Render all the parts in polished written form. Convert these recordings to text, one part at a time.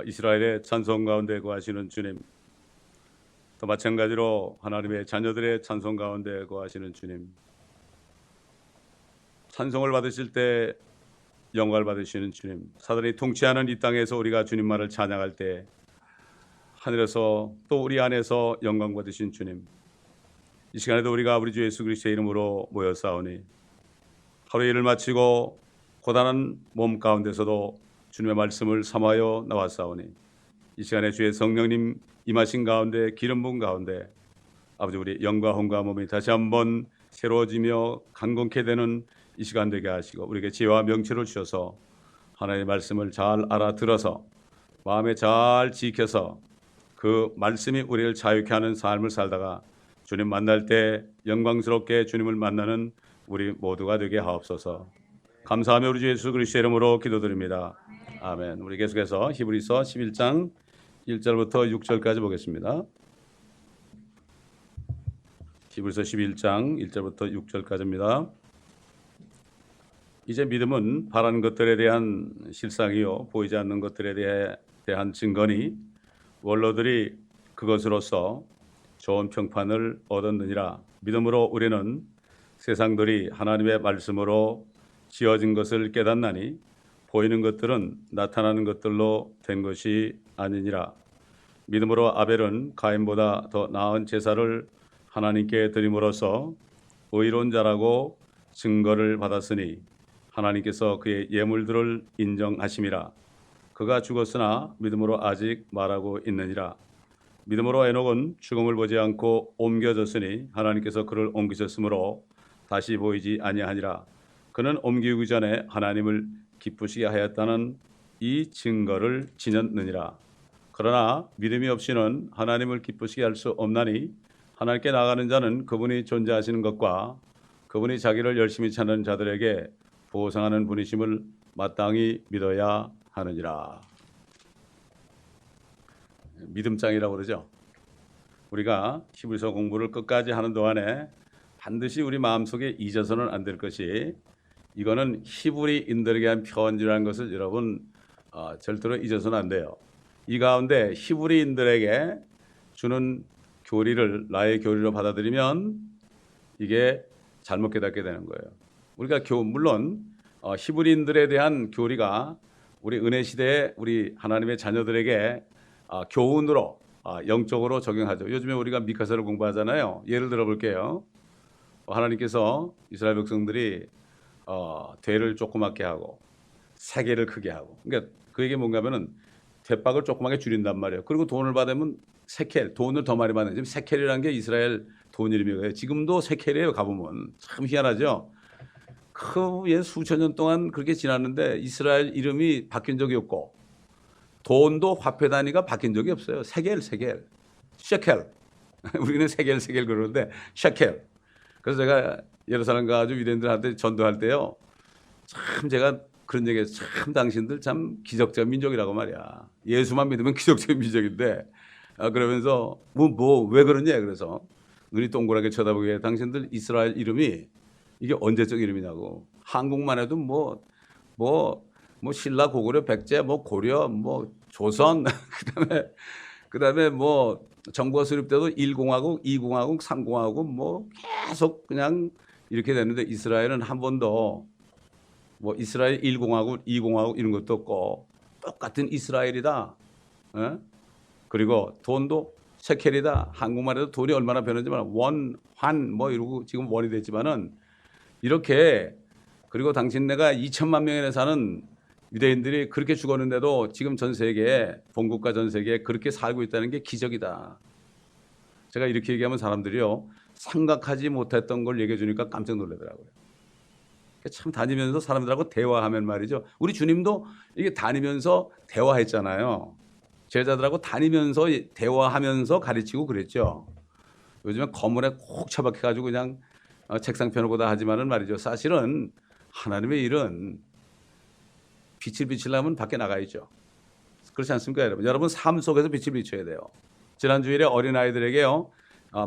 이스라엘의 찬송 가운데 거하시는 주님, 또 마찬가지로 하나님의 자녀들의 찬송 가운데 거하시는 주님, 찬송을 받으실 때 영광을 받으시는 주님, 사단이 통치하는 이 땅에서 우리가 주님만을 찬양할 때 하늘에서 또 우리 안에서 영광 받으신 주님, 이 시간에도 우리가 우리 주 예수 그리스도의 이름으로 모여 싸우니 하루 일을 마치고 고단한 몸 가운데서도 주님의 말씀을 삼하여 나왔사오니 이 시간에 주의 성령님 임하신 가운데 기름 부은 가운데 아버지 우리 영과 혼과 몸이 다시 한번 새로워지며 강건케 되는 이 시간 되게 하시고 우리에게 지혜와 명철을 주셔서 하나님의 말씀을 잘 알아들어서 마음에 잘 지켜서 그 말씀이 우리를 자유케 하는 삶을 살다가 주님 만날 때 영광스럽게 주님을 만나는 우리 모두가 되게 하옵소서. 감사하며 우리 주 예수 그리스도의 이름으로 기도드립니다. 아멘. 우리 계속해서 히브리서 11장 1절부터 6절까지 보겠습니다. 히브리서 11장 1절부터 6절까지입니다. 이제 믿음은 바라는 것들에 대한 실상이요 보이지 않는 것들에 대한 증거니 원로들이 그것으로서 좋은 평판을 얻었느니라. 믿음으로 우리는 세상들이 하나님의 말씀으로 지어진 것을 깨닫나니 보이는 것들은 나타나는 것들로 된 것이 아니니라. 믿음으로 아벨은 가인보다 더 나은 제사를 하나님께 드림으로써 의로운 자라고 증거를 받았으니 하나님께서 그의 예물들을 인정하심이라. 그가 죽었으나 믿음으로 아직 말하고 있느니라. 믿음으로 에녹은 죽음을 보지 않고 옮겨졌으니 하나님께서 그를 옮기셨으므로 다시 보이지 아니하니라. 그는 옮기기 전에 하나님을 기쁘시게 하였다는 이 증거를 지녔느니라. 그러나 믿음이 없이는 하나님을 기쁘시게 할 수 없나니 하나님께 나가는 자는 그분이 존재하시는 것과 그분이 자기를 열심히 찾는 자들에게 보상하는 분이심을 마땅히 믿어야 하느니라. 믿음장이라고 그러죠. 우리가 히브리서 공부를 끝까지 하는 동안에 반드시 우리 마음속에 잊어서는 안 될 것이 이거는 히브리인들에게 한 편지라는 것을 여러분 절대로 잊어서는 안 돼요. 이 가운데 히브리인들에게 주는 교리를 나의 교리로 받아들이면 이게 잘못 깨닫게 되는 거예요. 우리가 물론 히브리인들에 대한 교리가 우리 은혜 시대에 우리 하나님의 자녀들에게 교훈으로 영적으로 적용하죠. 요즘에 우리가 미카서를 공부하잖아요. 예를 들어 볼게요. 하나님께서 이스라엘 백성들이 되를 조그맣게 하고 세계를 크게 하고, 그러니까 그게 뭔가 하면은 대박을 조그맣게 줄인단 말이에요. 그리고 돈을 받으면 세켈, 돈을 더 많이 받는, 지금 세켈이라는 게 이스라엘 돈 이름이에요. 지금도 세켈이에요. 가보면 참 희한하죠. 그 수천 년 동안 그렇게 지났는데 이스라엘 이름이 바뀐 적이 없고 돈도 화폐 단위가 바뀐 적이 없어요. 세겔, 셰켈. 우리는 세겔 그러는데 셰켈. 그래서 제가 예루살렘 가가지고 유대인들한테 전도할 때요, 참 제가 그런 얘기해요. 참 당신들 참 기적적 민족이라고 말이야. 예수만 믿으면 기적적 민족인데 그러면서 왜 그러냐. 그래서 눈이 동그랗게 쳐다보게 당신들 이스라엘 이름이 이게 언제적 이름이냐고. 한국만 해도 뭐 신라, 고구려, 백제, 고려, 조선, 그다음에 정부가 수립 때도 1공화국, 2공화국, 3공화국 계속 그냥 이렇게 됐는데 이스라엘은 한 번도 이스라엘 1공화국, 2공화국 이런 것도 없고 똑같은 이스라엘이다. 에? 그리고 돈도 세켈이다. 한국만 해도 돈이 얼마나 변했지만 원, 환 이러고 지금 원이 됐지만은 이렇게, 그리고 당신네가 2천만 명이나 사는 유대인들이 그렇게 죽었는데도 지금 전 세계에, 본국가 전 세계에 그렇게 살고 있다는 게 기적이다. 제가 이렇게 얘기하면 사람들이요, 생각하지 못했던 걸 얘기해 주니까 깜짝 놀라더라고요. 참 다니면서 사람들하고 대화하면 말이죠. 우리 주님도 이게 다니면서 대화했잖아요. 제자들하고 다니면서 대화하면서 가르치고 그랬죠. 요즘에 건물에 콕 처박혀가지고 그냥 책상 펴놓고 다 하지만은 말이죠. 사실은 하나님의 일은 빛을 비치려면 밖에 나가야죠. 그렇지 않습니까, 여러분? 여러분 삶 속에서 빛을 비춰야 돼요. 지난 주일에 어린아이들에게요,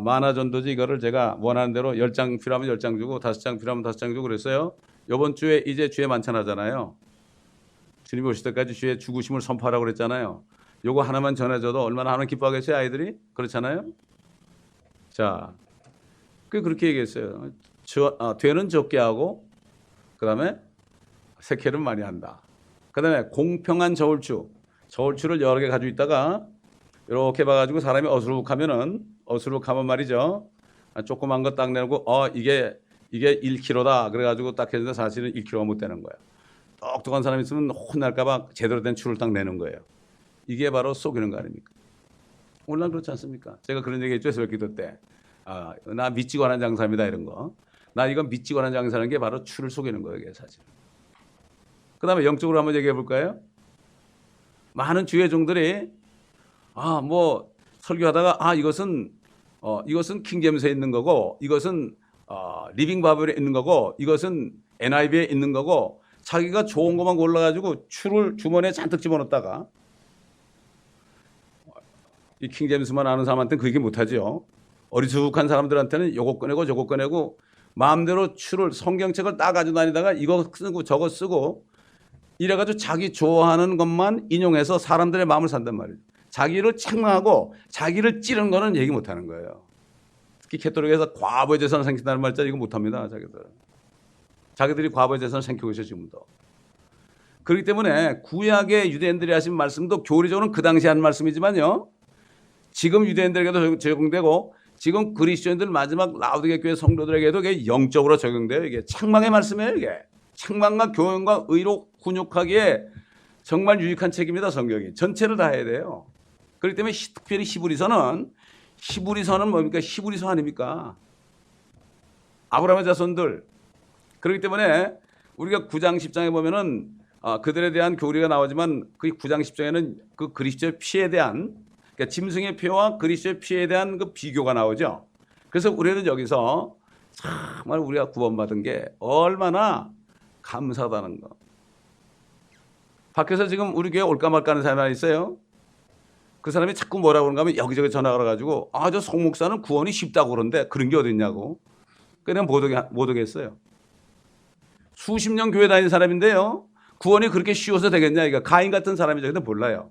만화전도지 이거를 제가 원하는 대로 10장 필요하면 10장 주고 5장 필요하면 5장 주고 그랬어요. 이번 주에 이제 주에 만찬하잖아요. 주님이 오실 때까지 주의 죽으심을 선포하라고 그랬잖아요. 요거 하나만 전해줘도 얼마나 하나님 기뻐하겠어요, 아이들이? 그렇잖아요. 자, 그렇게 얘기했어요. 되는 적게 하고 그다음에 세케는 많이 한다. 그다음에 공평한 저울추를 여러 개 가지고 있다가 이렇게 봐가지고 사람이 어수룩하면 말이죠. 조그만 거 딱 내고 이게 1kg다. 그래가지고 딱 했는데 사실은 1kg가 못 되는 거예요. 똑똑한 사람이 있으면 혼날까봐 제대로 된 추를 딱 내는 거예요. 이게 바로 속이는 거 아닙니까? 오늘날 그렇지 않습니까? 제가 그런 얘기 했죠. 새벽기도 때. 나 믿지 관한 장사입니다. 이런 거. 나 이건 믿지 관한 장사라는 게 바로 추를 속이는 거예요. 이게 사실. 그 다음에 영적으로 한번 얘기해 볼까요? 많은 주의 종들이 뭐 설교하다가 이것은 킹제임스에 있는 거고 이것은 리빙 바벨에 있는 거고 이것은 NIV에 있는 거고 자기가 좋은 것만 골라가지고 추를 주머니에 잔뜩 집어넣다가 이 킹제임스만 아는 사람한테는 그 얘기 못하죠. 어리숙한 사람들한테는 요거 꺼내고 저거 꺼내고 마음대로 추를 성경책을 따가지고 다니다가 이거 쓰고 저거 쓰고 이래가지고 자기 좋아하는 것만 인용해서 사람들의 마음을 산단 말이에요. 자기를 책망하고 자기를 찌르는 거는 얘기 못하는 거예요. 특히 캐톨릭에서 과부의 재산을 생긴다는 말자 이거 못합니다. 자기들이 과부의 재산을 생기고 있어요. 지금도. 그렇기 때문에 구약의 유대인들이 하신 말씀도 교리적으로는 그 당시에 한 말씀이지만요. 지금 유대인들에게도 적용되고 지금 그리스도인들 마지막 라우디게 교회 성도들에게도 이게 영적으로 적용돼요. 이게 책망의 말씀이에요. 이게 책망과 교훈과 의로 훈육하기에 정말 유익한 책입니다. 성경이 전체를 다 해야 돼요. 그렇기 때문에 특별히 히브리서는 뭡니까? 히브리서 아닙니까? 아브라함의 자손들. 그렇기 때문에 우리가 9장 10장에 보면은 그들에 대한 교리가 나오지만 그 9장 10장에는 그 그리스도의 피에 대한 그러니까 짐승의 피와 그리스도의 피에 대한 그 비교가 나오죠. 그래서 우리는 여기서 정말 우리가 구원받은 게 얼마나 감사하다는 거. 밖에서 지금 우리 교회 올까 말까 하는 사람이 하나 있어요. 그 사람이 자꾸 뭐라고 그런가 하면 여기저기 전화가 와가지고 저 송 목사는 구원이 쉽다고 그러는데 그런 게 어디 있냐고. 그냥 못 오겠어요. 수십 년 교회 다니는 사람인데요. 구원이 그렇게 쉬워서 되겠냐. 그러니까 가인 같은 사람이죠. 근데 몰라요.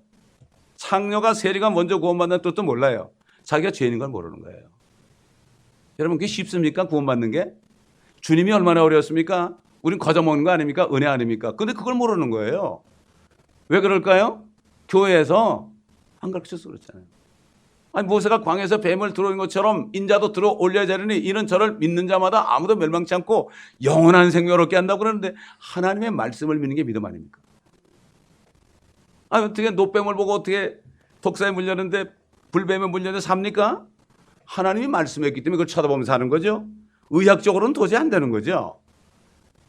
창녀가 세리가 먼저 구원받는 뜻도 몰라요. 자기가 죄인인 걸 모르는 거예요. 여러분 그게 쉽습니까? 구원받는 게? 주님이 얼마나 어려웠습니까? 우린 거저먹는 거 아닙니까? 은혜 아닙니까? 근데 그걸 모르는 거예요. 왜 그럴까요? 교회에서 안 가르쳐서 그렇잖아요. 모세가 광야에서 뱀을 들어온 것처럼 인자도 들어 올려야 되느니 이는 저를 믿는 자마다 아무도 멸망치 않고 영원한 생명을 얻게 한다고 그러는데 하나님의 말씀을 믿는 게 믿음 아닙니까? 어떻게 노뱀을 보고 어떻게 독사에 물렸는데 불뱀에 물렸는데 삽니까? 하나님이 말씀했기 때문에 그걸 쳐다보면서 하는 거죠. 의학적으로는 도저히 안 되는 거죠.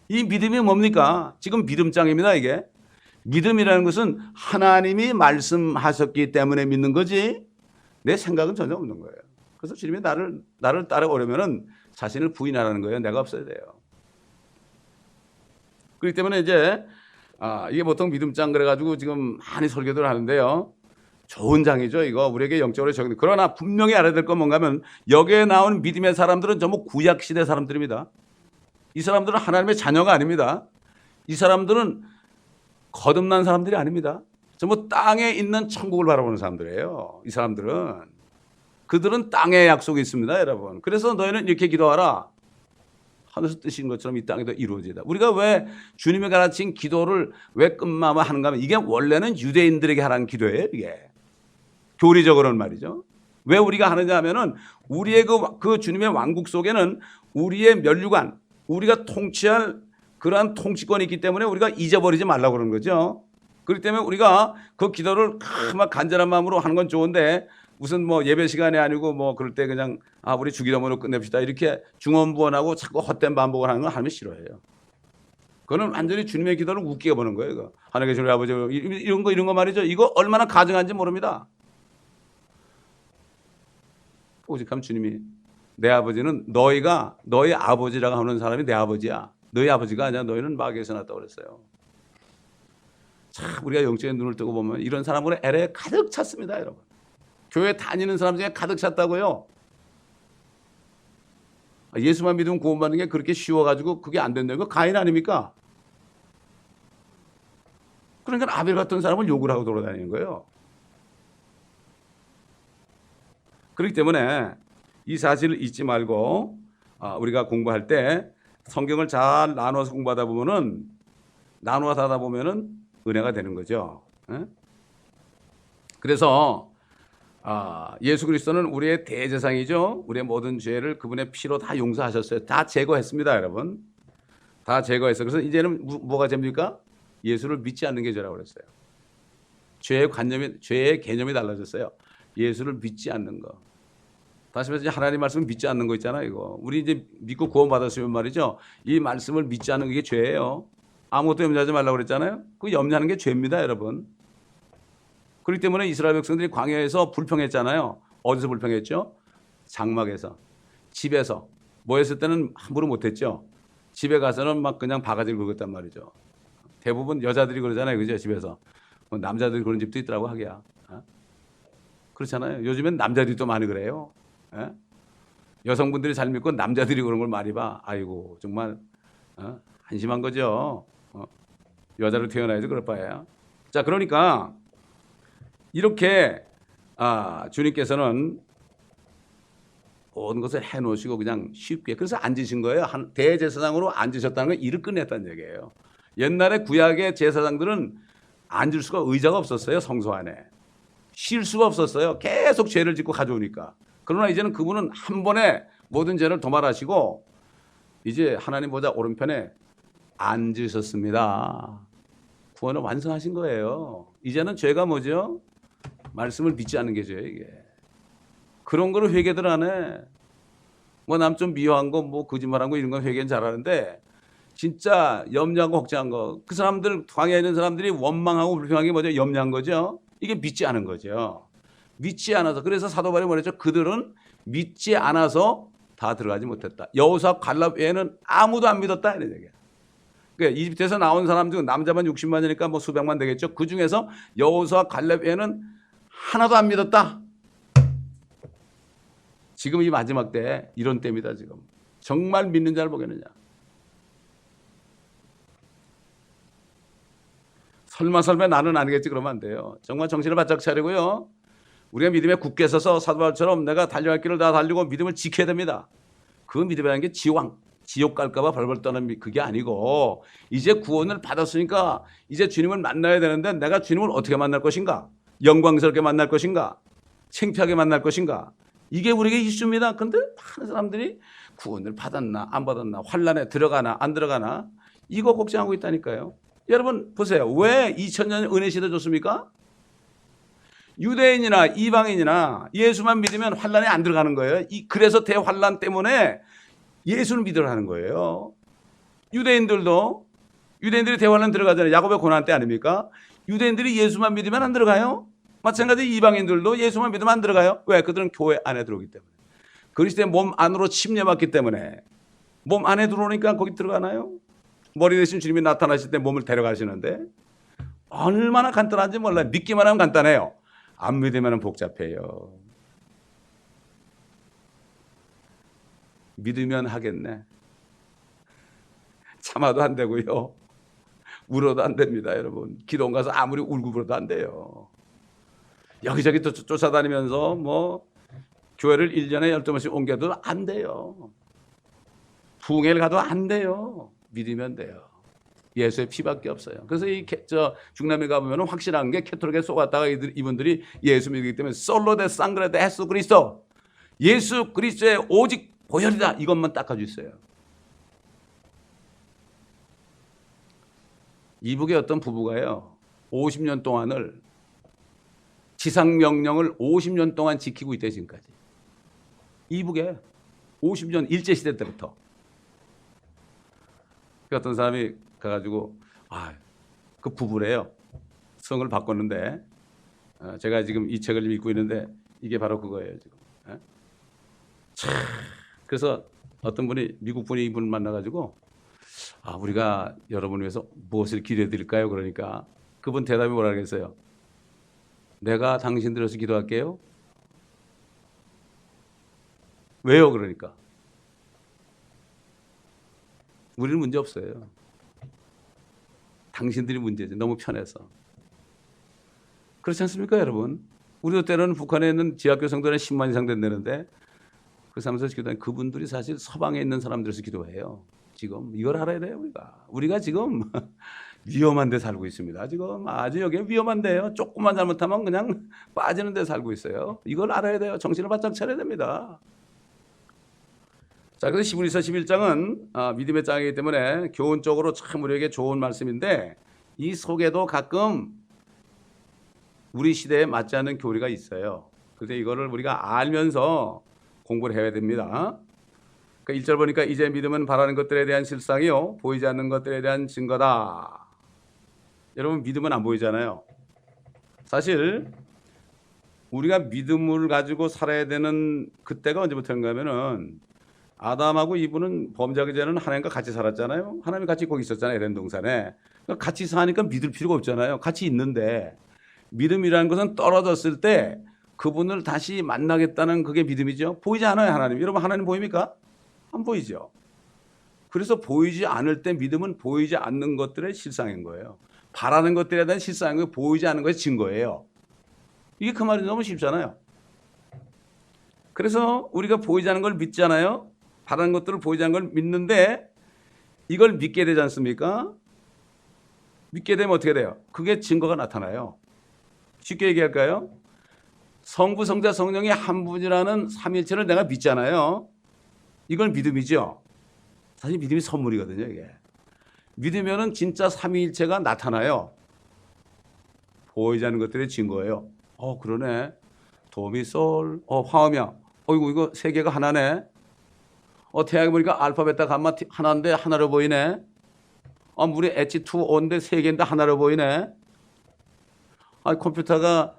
이 믿음이 뭡니까? 지금 믿음장입니다. 이게. 믿음이라는 것은 하나님이 말씀하셨기 때문에 믿는 거지 내 생각은 전혀 없는 거예요. 그래서 주님이 나를 따라오려면 자신을 부인하라는 거예요. 내가 없어야 돼요. 그렇기 때문에 이제 이게 보통 믿음장 그래가지고 지금 많이 설교들 하는데요. 좋은 장이죠. 이거 우리에게 영적으로 적용. 그러나 분명히 알아야 될 건 뭔가 하면 여기에 나온 믿음의 사람들은 전부 구약시대 사람들입니다. 이 사람들은 하나님의 자녀가 아닙니다. 이 사람들은 거듭난 사람들이 아닙니다. 전부 땅에 있는 천국을 바라보는 사람들이에요. 이 사람들은. 그들은 땅에 약속이 있습니다. 여러분. 그래서 너희는 이렇게 기도하라. 하늘에서 뜨신 것처럼 이 땅에도 이루어지다. 우리가 왜 주님이 가르친 기도를 왜 끝마마 하는가 하면 이게 원래는 유대인들에게 하라는 기도예요. 이게. 교리적으로는 말이죠. 왜 우리가 하느냐 하면은 우리의 그 주님의 왕국 속에는 우리의 면류관, 우리가 통치할 그러한 통치권이 있기 때문에 우리가 잊어버리지 말라고 그러는 거죠. 그렇기 때문에 우리가 그 기도를 막 간절한 마음으로 하는 건 좋은데 무슨 뭐 예배 시간이 아니고 뭐 그럴 때 그냥 우리 주기도문으로 끝냅시다 이렇게 중언부언하고 자꾸 헛된 반복을 하는 건 하나님이 싫어해요. 그거는 완전히 주님의 기도를 웃기게 보는 거예요. 이거. 하나님 계신 우리 아버지 이런 거 말이죠. 이거 얼마나 가증한지 모릅니다. 오직하면 주님이 내 아버지는 너희 아버지라고 하는 사람이 내 아버지야. 너희 아버지가 아니야. 너희는 마귀에서 났다고 그랬어요. 참 우리가 영적인 눈을 뜨고 보면 이런 사람으로 LA에 가득 찼습니다. 여러분. 교회 다니는 사람 중에 가득 찼다고요. 예수만 믿으면 구원받는 게 그렇게 쉬워가지고 그게 안 된다는 거 가인 아닙니까? 그러니까 아벨 같은 사람을 욕을 하고 돌아다니는 거예요. 그렇기 때문에 이 사실을 잊지 말고 우리가 공부할 때 성경을 잘 나눠서 공부하다 보면은 나누어서 하다 보면은 은혜가 되는 거죠. 예? 그래서 예수 그리스도는 우리의 대제사장이죠. 우리의 모든 죄를 그분의 피로 다 용서하셨어요. 다 제거했습니다, 여러분. 다 제거했어요. 그래서 이제는 뭐가 됩니까? 예수를 믿지 않는 게 죄라고 그랬어요. 죄의 개념이 달라졌어요. 예수를 믿지 않는 거. 다시 말해서 하나님 말씀을 믿지 않는 거 있잖아요, 이거. 우리 이제 믿고 구원 받았으면 말이죠. 이 말씀을 믿지 않는 게 죄예요. 아무것도 염려하지 말라고 그랬잖아요. 그 염려하는 게 죄입니다, 여러분. 그렇기 때문에 이스라엘 백성들이 광야에서 불평했잖아요. 어디서 불평했죠? 장막에서, 집에서. 뭐 했을 때는 함부로 못했죠. 집에 가서는 막 그냥 바가지를 긁었단 말이죠. 대부분 여자들이 그러잖아요, 그죠? 집에서. 남자들이 그런 집도 있더라고, 하기야. 그렇잖아요. 요즘엔 남자들이 또 많이 그래요. 예? 여성분들이 잘 믿고 남자들이 그런 걸 많이 봐. 아이고, 정말 한심한 거죠. 여자로 태어나야지 그럴 바에야. 자, 그러니까 이렇게 주님께서는 모든 것을 해놓으시고 그냥 쉽게, 그래서 앉으신 거예요. 대제사장으로 앉으셨다는 건 일을 끝냈다는 얘기예요. 옛날에 구약의 제사장들은 앉을 수가 의자가 없었어요. 성소 안에 쉴 수가 없었어요. 계속 죄를 짓고 가져오니까. 그러나 이제는 그분은 한 번에 모든 죄를 도말하시고 이제 하나님 보좌 오른편에 앉으셨습니다. 구원을 완성하신 거예요. 이제는 죄가 뭐죠? 말씀을 믿지 않는 게 죄예요, 이게. 그런 거를 회개들 안 해. 뭐 남 좀 미워한 거, 뭐 거짓말한 거 이런 건 회개는 잘하는데 진짜 염려한 거, 걱정한 거, 그 사람들, 광야에 있는 사람들이 원망하고 불평한 게 뭐죠? 염려한 거죠. 이게 믿지 않은 거죠. 믿지 않아서. 그래서 사도 바울이 뭐랬죠? 그들은 믿지 않아서 다 들어가지 못했다. 여호수아 갈렙 외에는 아무도 안 믿었다 이런 얘기야. 그러니까 이집트에서 나온 사람 중 남자만 60만이니까 뭐 수백만 되겠죠. 그 중에서 여호수아 갈렙 외에는 하나도 안 믿었다. 지금 이 마지막 때 이런 때입니다. 지금 정말 믿는 자를 보겠느냐. 설마 나는 아니겠지 그러면 안 돼요. 정말 정신을 바짝 차리고요. 우리가 믿음에 굳게 서서 사도 바울처럼 내가 달려갈 길을 다 달리고 믿음을 지켜야 됩니다. 그 믿음이라는 게 지옥 갈까봐 벌벌 떠는 그게 아니고 이제 구원을 받았으니까 이제 주님을 만나야 되는데 내가 주님을 어떻게 만날 것인가? 영광스럽게 만날 것인가? 창피하게 만날 것인가? 이게 우리에게 이슈입니다. 그런데 많은 사람들이 구원을 받았나 안 받았나, 환난에 들어가나 안 들어가나 이거 걱정하고 있다니까요. 여러분 보세요. 왜 2000년 은혜 시대 좋습니까? 유대인이나 이방인이나 예수만 믿으면 환난에 안 들어가는 거예요. 그래서 대환난 때문에 예수를 믿으라는 거예요. 유대인들이 대환난 들어가잖아요. 야곱의 고난 때 아닙니까? 유대인들이 예수만 믿으면 안 들어가요. 마찬가지 이방인들도 예수만 믿으면 안 들어가요. 왜? 그들은 교회 안에 들어오기 때문에. 그리스도의 몸 안으로 침례받기 때문에. 몸 안에 들어오니까 거기 들어가나요? 머리 대신 주님이 나타나실 때 몸을 데려가시는데 얼마나 간단한지 몰라요. 믿기만 하면 간단해요. 안 믿으면 복잡해요. 믿으면 하겠네. 참아도 안 되고요. 울어도 안 됩니다, 여러분. 기도원 가서 아무리 울고 불어도 안 돼요. 여기저기 또 쫓아다니면서 뭐 교회를 1년에 12번씩 옮겨도 안 돼요. 부흥회를 가도 안 돼요. 믿으면 돼요. 예수의 피밖에 없어요. 그래서 중남미 가보면 확실한 게 캐톨릭에 쏘갔다가 이분들이 예수 믿기 때문에 솔로 데 상그레 데 예수 그리스도, 예수 그리스도의 오직 보혈이다 이것만 닦아주세요. 이북의 어떤 부부가요 50년 동안을 지상명령을 50년 동안 지키고 있대 지금까지. 이북에 50년 일제시대 때부터. 그 어떤 사람이 가가지고 그 부부래요. 성을 바꿨는데 제가 지금 이 책을 읽고 있는데 이게 바로 그거예요 지금. 그래서 어떤 분이 미국 분이 이분을 만나가지고 우리가 여러분을 위해서 무엇을 기도해 드릴까요? 그러니까 그분 대답이 뭐라 그랬어요? 내가 당신들 위해서 기도할게요. 왜요? 그러니까 우리는 문제 없어요. 당신들이 문제지. 너무 편해서. 그렇지 않습니까, 여러분? 우리도 때로는 북한에 있는 지하교 성도는 10만 이상 된다는데 그 사람에서 기도하는 그분들이 사실 서방에 있는 사람들에서 기도해요. 지금 이걸 알아야 돼요, 우리가 지금 위험한 데 살고 있습니다. 지금 아주 여기 위험한데요. 조금만 잘못하면 그냥 빠지는 데 살고 있어요. 이걸 알아야 돼요. 정신을 바짝 차려야 됩니다. 자, 그래서 히브리서 11장은 믿음의 장이기 때문에 교훈적으로 참 우리에게 좋은 말씀인데 이 속에도 가끔 우리 시대에 맞지 않는 교리가 있어요. 그래서 이거를 우리가 알면서 공부를 해야 됩니다. 그러니까 1절 보니까 이제 믿음은 바라는 것들에 대한 실상이요 보이지 않는 것들에 대한 증거다. 여러분 믿음은 안 보이잖아요. 사실 우리가 믿음을 가지고 살아야 되는 그때가 언제부터인가 하면은 아담하고 이브는 범죄하기 전에는 하나님과 같이 살았잖아요. 하나님이 같이 거기 있었잖아요. 에덴 동산에. 그러니까 같이 사니까 믿을 필요가 없잖아요. 같이 있는데 믿음이라는 것은 떨어졌을 때 그분을 다시 만나겠다는 그게 믿음이죠. 보이지 않아요, 하나님. 여러분 하나님 보입니까? 안 보이죠. 그래서 보이지 않을 때 믿음은 보이지 않는 것들의 실상인 거예요. 바라는 것들에 대한 실상인 거예요. 보이지 않는 것의 증거예요. 이게 그 말이 너무 쉽잖아요. 그래서 우리가 보이지 않는 걸 믿잖아요. 바라는 것들을 보이지 않는 걸 믿는데 이걸 믿게 되지 않습니까? 믿게 되면 어떻게 돼요? 그게 증거가 나타나요. 쉽게 얘기할까요? 성부, 성자, 성령이 한 분이라는 삼위일체를 내가 믿잖아요. 이걸 믿음이죠. 사실 믿음이 선물이거든요. 이게 믿으면은 진짜 삼위일체가 나타나요. 보이지 않는 것들의 증거예요. 그러네. 도미솔, 화음이야. 이거 세 개가 하나네. 태양이 보니까 알파, 베타, 감마 하나인데 하나로 보이네. 물이 H2O인데 세 개인데 하나로 보이네. 컴퓨터가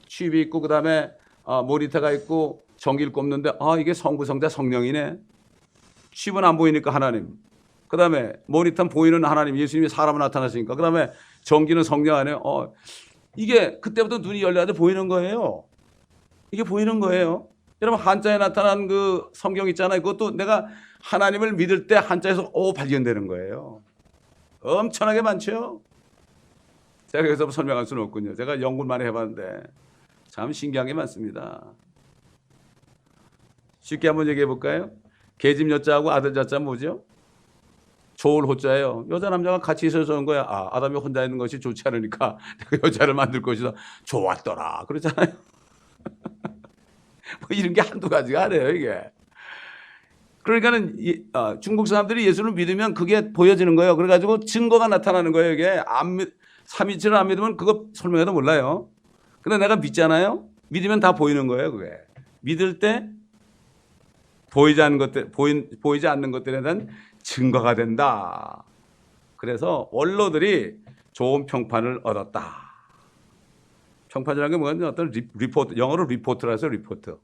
칩이 있고 그다음에 모니터가 있고 전기를 꼽는데 이게 성부, 성자, 성령이네. 칩은 안 보이니까 하나님. 그다음에 모니터는 보이는 하나님, 예수님이 사람으로 나타나시니까. 그다음에 전기는 성령 안에. 이게 그때부터 눈이 열려서 보이는 거예요. 이게 보이는 거예요. 여러분 한자에 나타난 그 성경 있잖아요. 그것도 내가 하나님을 믿을 때 한자에서 발견되는 거예요. 엄청나게 많죠. 제가 여기서 설명할 수는 없군요. 제가 연구만 해봤는데 참 신기한 게 많습니다. 쉽게 한번 얘기해 볼까요? 계집 여자하고 아들 자자 뭐죠? 좋을 호자예요. 여자 남자가 같이 있어서 온 거야. 아담이 혼자 있는 것이 좋지 않으니까 내가 여자를 만들 것이다. 좋았더라. 그러잖아요. 이런 게 한두 가지가 아니에요, 이게. 그러니까는 중국 사람들이 예수를 믿으면 그게 보여지는 거예요. 그래가지고 증거가 나타나는 거예요, 이게. 삼위일체를 안 믿으면 그거 설명해도 몰라요. 근데 내가 믿잖아요. 믿으면 다 보이는 거예요, 그게. 믿을 때 보이지 않는 것들에 대한 증거가 된다. 그래서 원로들이 좋은 평판을 얻었다. 평판이라는 게 뭐냐면 어떤 리포트, 영어로 리포트라 해서 리포트.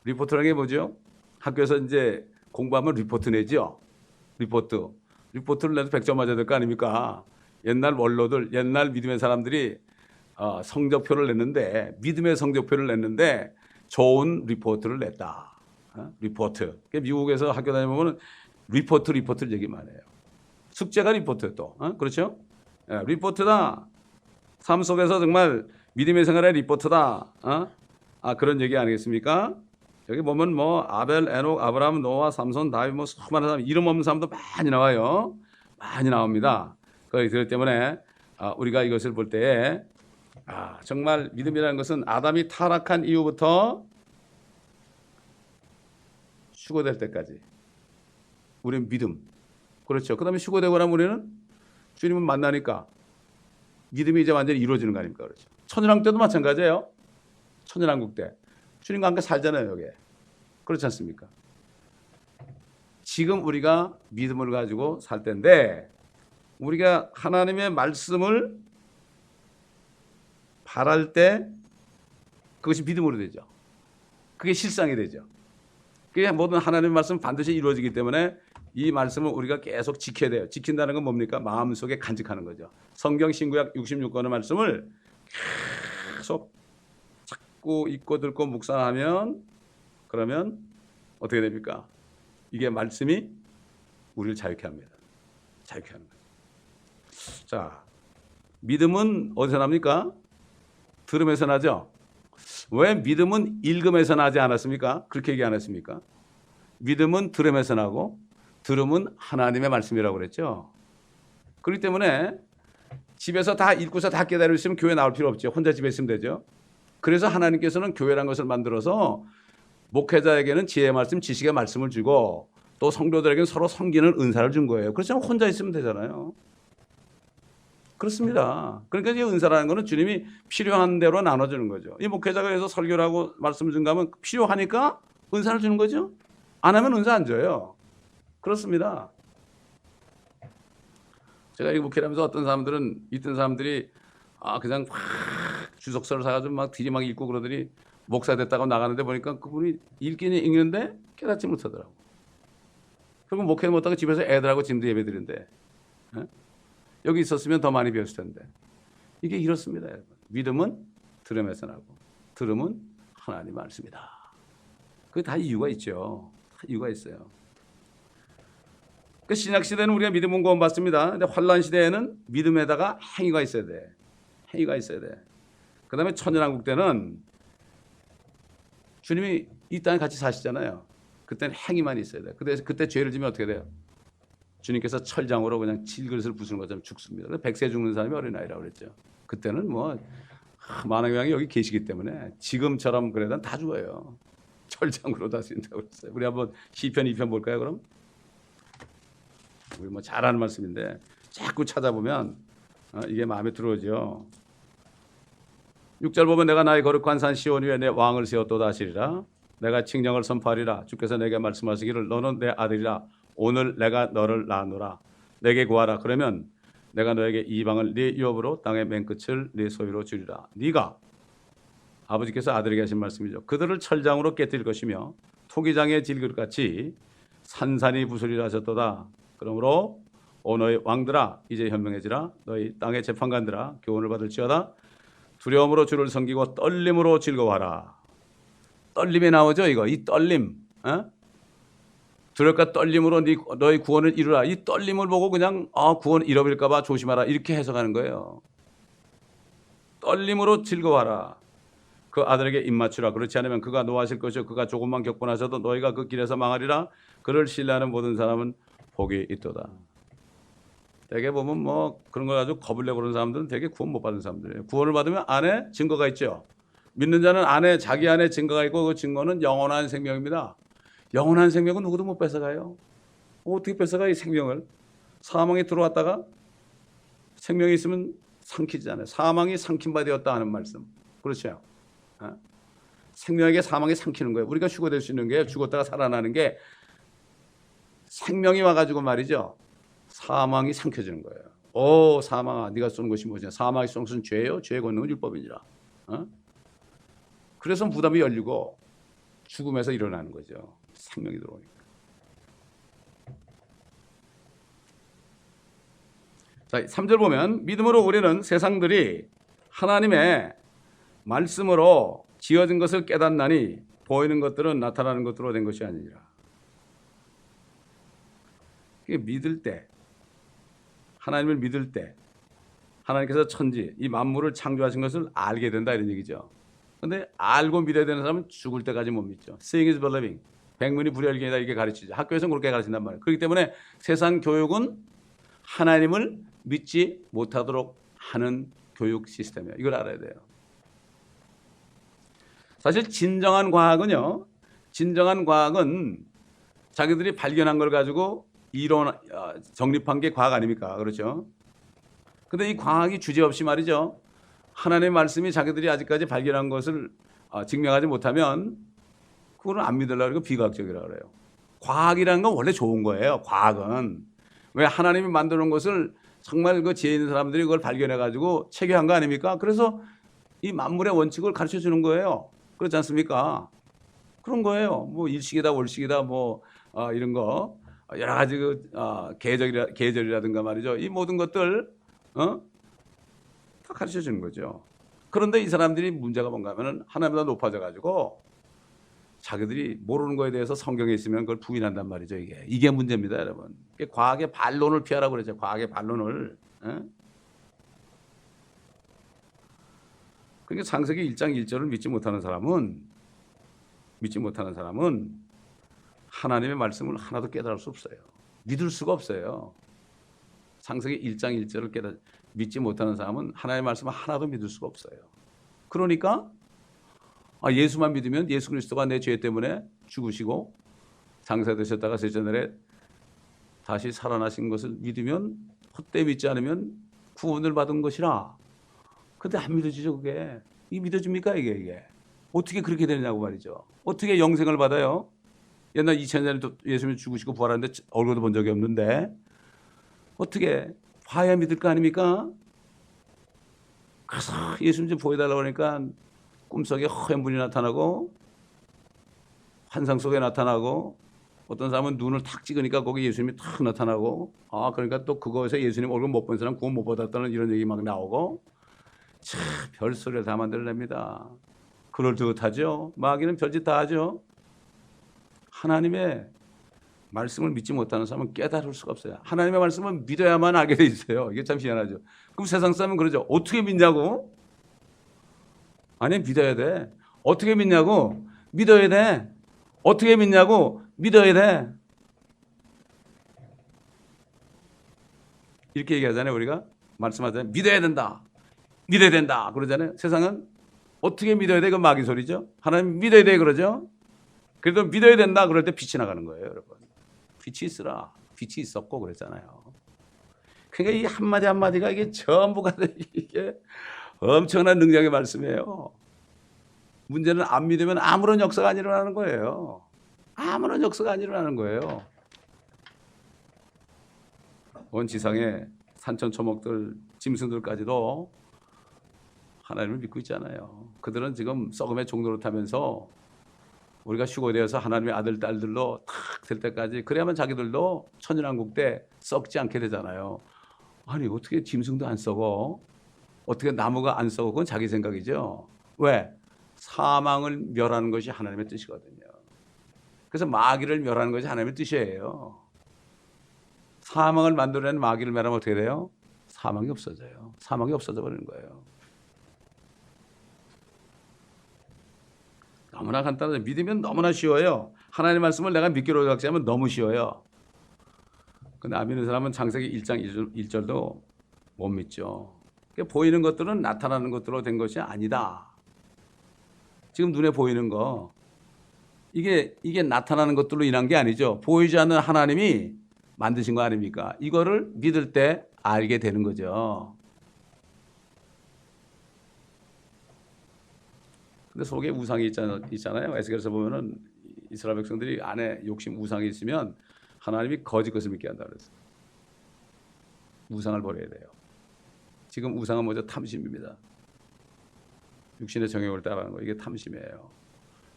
리포트라는 게 뭐죠? 학교에서 이제 공부하면 리포트 내죠. 리포트를 내도 100점 맞아야 될 거 아닙니까? 옛날 원로들, 옛날 믿음의 사람들이 성적표를 냈는데, 믿음의 성적표를 냈는데 좋은 리포트를 냈다. 리포트. 미국에서 학교 다니면 리포트를 얘기만 해요. 숙제가 리포트 또. 그렇죠? 리포트다. 삶 속에서 정말 믿음의 생활의 리포트다. 그런 얘기 아니겠습니까? 여기 보면 아벨, 에녹, 아브라함, 노아, 삼손, 다윗 수많은 사람, 이름 없는 사람도 많이 나와요. 많이 나옵니다. 그렇기 때문에 우리가 이것을 볼 때에 정말 믿음이라는 것은 아담이 타락한 이후부터 휴거될 때까지 우리는 믿음. 그렇죠. 그 다음에 휴거되고 나면 우리는 주님을 만나니까 믿음이 이제 완전히 이루어지는 거 아닙니까? 그렇죠. 천연왕국 때도 마찬가지예요. 천연왕국 때 주님과 함께 살잖아요, 여기. 그렇지 않습니까? 지금 우리가 믿음을 가지고 살 때인데 우리가 하나님의 말씀을 바랄 때 그것이 믿음으로 되죠. 그게 실상이 되죠. 그게 모든 하나님의 말씀 반드시 이루어지기 때문에 이 말씀을 우리가 계속 지켜야 돼요. 지킨다는 건 뭡니까? 마음속에 간직하는 거죠. 성경 신구약 66권의 말씀을 계속 찾고 읽고 듣고 묵상하면 그러면 어떻게 됩니까? 이게 말씀이 우리를 자유케 합니다. 자유케 하는 거죠. 자, 믿음은 어디서 납니까? 들음에서 나죠. 왜 믿음은 읽음에서 나지 않았습니까? 그렇게 얘기 안 했습니까? 믿음은 들음에서 나고 들음은 하나님의 말씀이라고 그랬죠. 그렇기 때문에 집에서 다 읽고서 다 깨달을 수 있으면 교회 나올 필요 없죠. 혼자 집에 있으면 되죠. 그래서 하나님께서는 교회라는 것을 만들어서 목회자에게는 지혜의 말씀, 지식의 말씀을 주고 또 성도들에게는 서로 섬기는 은사를 준 거예요. 그렇지만 혼자 있으면 되잖아요. 그렇습니다. 그러니까 이 은사라는 것은 주님이 필요한 대로 나눠주는 거죠. 이 목회자가 해서 설교를 하고 말씀을 준가 하면 필요하니까 은사를 주는 거죠. 안 하면 은사 안 줘요. 그렇습니다. 제가 이 목회를 하면서 어떤 사람들이 그냥 확 주석서를 사가지고 막 들이막 읽고 그러더니 목사 됐다고 나가는데 보니까 그분이 읽기는 읽는데 깨닫지 못하더라고. 그리고 목회를 못하고 집에서 애들하고 짐도 예배 드린대. 여기 있었으면 더 많이 배웠을 텐데. 이게 이렇습니다, 여러분. 믿음은 들음에서 나고 들음은 하나님 말씀이다. 그게 다 이유가 있죠. 다 이유가 있어요. 그 신약 시대는 우리가 믿음은 구원받습니다. 근데 환란 시대에는 믿음에다가 행위가 있어야 돼. 행위가 있어야 돼. 그다음에 천연왕국 때는 주님이 이 땅에 같이 사시잖아요. 그때는 행위만 있어야 돼. 그때 죄를 지면 어떻게 돼요? 주님께서 철장으로 그냥 질그릇을 부수는 것처럼 죽습니다. 백세 죽는 사람이 어린아이라고 그랬죠. 그때는 뭐 만왕의 왕이 여기 계시기 때문에 지금처럼 그래도 다 죽어요. 철장으로 다스린다고 그랬어요. 우리 한번 시편 2편 볼까요, 그럼? 우리 뭐 잘하는 말씀인데 자꾸 찾아보면 이게 마음에 들어오죠. 6절 보면 내가 나의 거룩한 산 시온 위에 내 왕을 세웠도다 하시리라. 내가 칭령을 선포하리라. 주께서 내게 말씀하시기를 너는 내 아들이라. 오늘 내가 너를 낳노라. 내게 구하라. 그러면 내가 너에게 이방을 네 유업으로 땅의 맨 끝을 네 소유로 주리라. 네가 아버지께서 아들에게 하신 말씀이죠. 그들을 철장으로 깨뜨릴 것이며 토기장의 질그릇같이 산산이 부수리라 하셨도다. 그러므로 오 너희 왕들아 이제 현명해지라. 너희 땅의 재판관들아 교훈을 받을지어다. 두려움으로 주를 섬기고 떨림으로 즐거워하라. 떨림이 나오죠. 이거 이 떨림. 두렵과 떨림으로 너희 구원을 이루라. 이 떨림을 보고 그냥 구원 잃어버릴까 봐 조심하라. 이렇게 해석하는 거예요. 떨림으로 즐거워하라. 그 아들에게 입맞추라. 그렇지 않으면 그가 노하실 것이요 그가 조금만 격분하셔도 너희가 그 길에서 망하리라. 그를 신뢰하는 모든 사람은 복이 있도다. 되게 보면 뭐 그런 거 가지고 겁을 내고 그런 사람들은 되게 구원 못 받은 사람들이에요. 구원을 받으면 안에 증거가 있죠. 믿는 자는 자기 안에 증거가 있고 그 증거는 영원한 생명입니다. 영원한 생명은 누구도 못 뺏어가요. 어떻게 뺏어가 이 생명을? 사망에 들어왔다가 생명이 있으면 삼키지 않아요. 사망이 삼킨 바 되었다 하는 말씀. 그렇죠. 생명에게 사망이 삼키는 거예요. 우리가 휴거될 수 있는 게 죽었다가 살아나는 게 생명이 와가지고 말이죠. 사망이 삼켜지는 거예요. 오 사망아 네가 쏘는 것이 무엇이냐. 사망이 쏘는 것은 죄요. 죄 걷는 건 율법이니라. 그래서 무덤이 열리고 죽음에서 일어나는 거죠. 생명이 들어오니까. 자, 3절 보면 믿음으로 우리는 세상들이 하나님의 말씀으로 지어진 것을 깨닫나니 보이는 것들은 나타나는 것으로 된 것이 아니니라. 이게 믿을 때, 하나님을 믿을 때 하나님께서 천지, 이 만물을 창조하신 것을 알게 된다 이런 얘기죠. 그런데 알고 믿어야 되는 사람은 죽을 때까지 못 믿죠. Seeing is believing. 백문이 불여일견이다 이렇게 가르치죠. 학교에서는 그렇게 가르친단 말이에요. 그렇기 때문에 세상 교육은 하나님을 믿지 못하도록 하는 교육 시스템이에요. 이걸 알아야 돼요. 사실 진정한 과학은 자기들이 발견한 걸 가지고 이론 정립한 게 과학 아닙니까? 그렇죠? 근데 이 과학이 주제없이 말이죠. 하나님의 말씀이 자기들이 아직까지 발견한 것을 증명하지 못하면 그거는 안 믿으려고 그러고 비과학적이라고 그래요. 과학이라는 건 원래 좋은 거예요. 과학은. 왜 하나님이 만들어 놓은 것을 정말 그 지혜 있는 사람들이 그걸 발견해 가지고 체계한 거 아닙니까? 그래서 이 만물의 원칙을 가르쳐 주는 거예요. 그렇지 않습니까? 그런 거예요. 뭐 일식이다 월식이다 뭐 이런 거 여러 가지 계절이라든가 말이죠. 이 모든 것들 다 가르쳐 주는 거죠. 그런데 이 사람들이 문제가 뭔가 하면은 하나님보다 높아져 가지고 자기들이 모르는 거에 대해서 성경에 있으면 그걸 부인한단 말이죠. 이게 문제입니다, 여러분. 과학의 반론을 피하라고 그러죠. 과학의 반론을. 그러니까 창세기 1장 1절을 믿지 못하는 사람은 하나님의 말씀을 하나도 깨달을 수 없어요. 믿을 수가 없어요. 창세기 1장 1절을 믿지 못하는 사람은 하나님의 말씀을 하나도 믿을 수가 없어요. 그러니까 예수만 믿으면 예수 그리스도가 내 죄 때문에 죽으시고 장사되셨다가 셋째 날에 다시 살아나신 것을 믿으면, 헛되이 믿지 않으면 구원을 받은 것이라. 근데 안 믿어지죠, 그게. 이게 믿어집니까, 이게? 어떻게 그렇게 되느냐고 말이죠. 어떻게 영생을 받아요? 옛날 2000년 전에 예수님이 죽으시고 부활하는데 얼굴도 본 적이 없는데 어떻게 봐야 믿을 거 아닙니까? 그래서 예수님 좀 보여달라고 하니까 꿈속에 허연 분이 나타나고 환상 속에 나타나고 어떤 사람은 눈을 탁 찍으니까 거기 예수님이 탁 나타나고 그러니까 또 그것에 예수님 얼굴 못 본 사람 구원 못 받았다는 이런 얘기 막 나오고 참 별소리를 다 만들어냅니다. 그럴듯하죠. 마귀는 별짓 다 하죠. 하나님의 말씀을 믿지 못하는 사람은 깨달을 수가 없어요. 하나님의 말씀을 믿어야만 알게 돼 있어요. 이게 참 희한하죠. 그럼 세상 사람은 그러죠. 어떻게 믿냐고? 아니, 믿어야 돼. 어떻게 믿냐고? 믿어야 돼. 어떻게 믿냐고? 믿어야 돼. 이렇게 얘기하잖아요. 우리가 말씀하잖아요. 믿어야 된다. 믿어야 된다. 그러잖아요. 세상은 어떻게 믿어야 돼? 그 마귀 소리죠. 하나님 믿어야 돼 그러죠. 그래도 믿어야 된다 그럴 때 빛이 나가는 거예요, 여러분. 빛이 있으라. 빛이 있었고 그랬잖아요. 그러니까 이 한마디 한마디가 이게 전부가 이게 엄청난 능력의 말씀이에요. 문제는 안 믿으면 아무런 역사가 안 일어나는 거예요. 아무런 역사가 안 일어나는 거예요. 온 지상의 산천초목들, 짐승들까지도 하나님을 믿고 있잖아요. 그들은 지금 썩음의 종로를 타면서 우리가 휴거되어서 하나님의 아들, 딸들로 탁 될 때까지 그래야만 자기들도 천연왕국 때 썩지 않게 되잖아요. 아니 어떻게 짐승도 안 썩어? 어떻게 나무가 안 썩어? 그건 자기 생각이죠. 왜? 사망을 멸하는 것이 하나님의 뜻이거든요. 그래서 마귀를 멸하는 것이 하나님의 뜻이에요. 사망을 만들어낸 마귀를 멸하면 어떻게 돼요? 사망이 없어져요. 사망이 없어져 버리는 거예요. 너무나 간단하죠. 믿으면 너무나 쉬워요. 하나님의 말씀을 내가 믿기로 작정하면 너무 쉬워요. 근데 안 믿는 사람은 창세기 1장 1절도 못 믿죠. 보이는 것들은 나타나는 것들로 된 것이 아니다. 지금 눈에 보이는 거 이게 나타나는 것들로 인한 게 아니죠. 보이지 않는 하나님이 만드신 거 아닙니까? 이거를 믿을 때 알게 되는 거죠. 근데 속에 우상이 있잖아요. 에스겔에서 보면은 이스라엘 백성들이 안에 욕심 우상이 있으면 하나님이 거짓 것을 믿게 한다 그랬어요. 우상을 버려야 돼요. 지금 우상은 뭐죠? 탐심입니다. 육신의 정욕을 따라하는 거 이게 탐심이에요.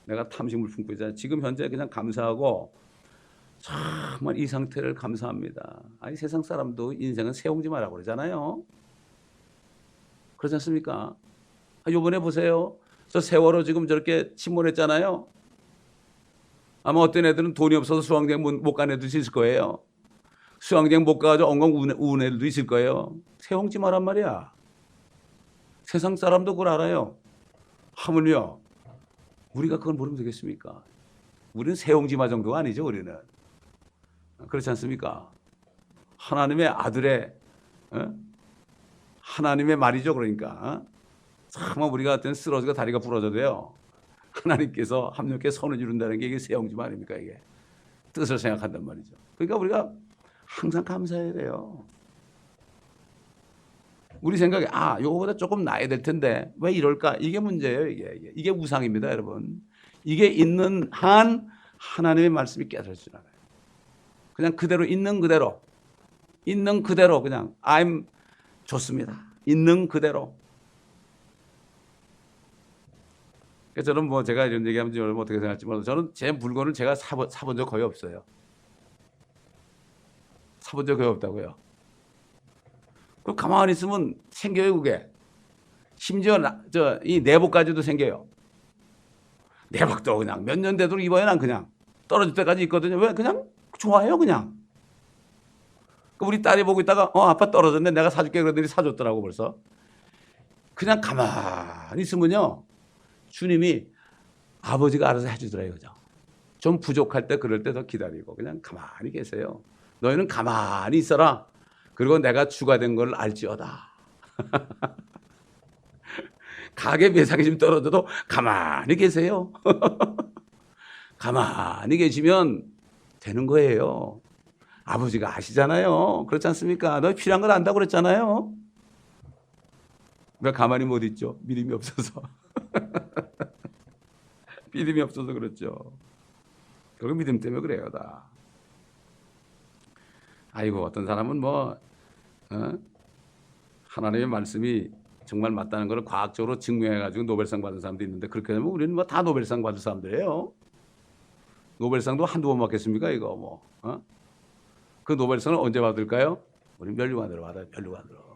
내가 탐심을 품고 있잖아요. 지금 현재 그냥 감사하고 정말 이 상태를 감사합니다. 아니 세상 사람도 인생은 세옹지마라고 그러잖아요. 그렇지 않습니까? 이번에 보세요. 저 세월호 지금 저렇게 침몰했잖아요. 아마 어떤 애들은 돈이 없어서 수영장 못 간 애도 있을 거예요. 수영장 못 가가지고 엉엉 우는 애들도 있을 거예요. 세옹지마란 말이야. 세상 사람도 그걸 알아요. 하물며 우리가 그걸 모르면 되겠습니까? 우리는 세옹지마 정도가 아니죠. 우리는. 그렇지 않습니까? 하나님의 아들의 하나님의 말이죠. 그러니까 정말 우리가 어떤 쓰러지고 다리가 부러져도요. 하나님께서 합력해 선을 이룬다는 게 이게 세옹지마 아닙니까? 이게 뜻을 생각한단 말이죠. 그러니까 우리가 항상 감사해야 돼요. 우리 생각에 요거보다 조금 나아야 될 텐데 왜 이럴까? 이게 문제예요. 이게 우상입니다, 여러분. 이게 있는 한 하나님의 말씀이 깨달아지지 않아요. 그냥 그대로 있는 그대로 그냥 I'm 좋습니다. 있는 그대로. 그래서 저는 제가 이런 얘기하면 여러분 어떻게 생각할지 몰라도 저는 제 물건을 제가 사본 적 거의 없어요. 사본 적 거의 없다고요. 그럼 가만히 있으면 생겨요, 그게. 심지어 이 내복까지도 생겨요. 내복도 그냥 몇 년 되도록 입어요, 난 그냥. 떨어질 때까지 있거든요. 왜? 그냥 좋아요, 그냥. 우리 딸이 보고 있다가 아빠 떨어졌네. 내가 사줄게 그러더니 사줬더라고 벌써. 그냥 가만히 있으면요, 주님이 아버지가 알아서 해주더라 이거죠. 좀 부족할 때 그럴 때 더 기다리고 그냥 가만히 계세요. 너희는 가만히 있어라. 그리고 내가 주가 된 걸 알지어다. 가게 매상이 좀 떨어져도 가만히 계세요. 가만히 계시면 되는 거예요. 아버지가 아시잖아요. 그렇지 않습니까? 너 필요한 걸 안다고 그랬잖아요. 왜 가만히 못 있죠? 믿음이 없어서. 믿음이 없어서 그렇죠. 결국 믿음 때문에 그래요, 다. 아이고, 어떤 사람은 하나님의 말씀이 정말 맞다는 걸 과학적으로 증명해가지고 노벨상 받은 사람도 있는데, 그렇게 되면 우리는 다 노벨상 받을 사람들이에요. 노벨상도 한두 번 받겠습니까, 이거 그 노벨상을 언제 받을까요? 우리 면류관으로 받아요, 면류관으로.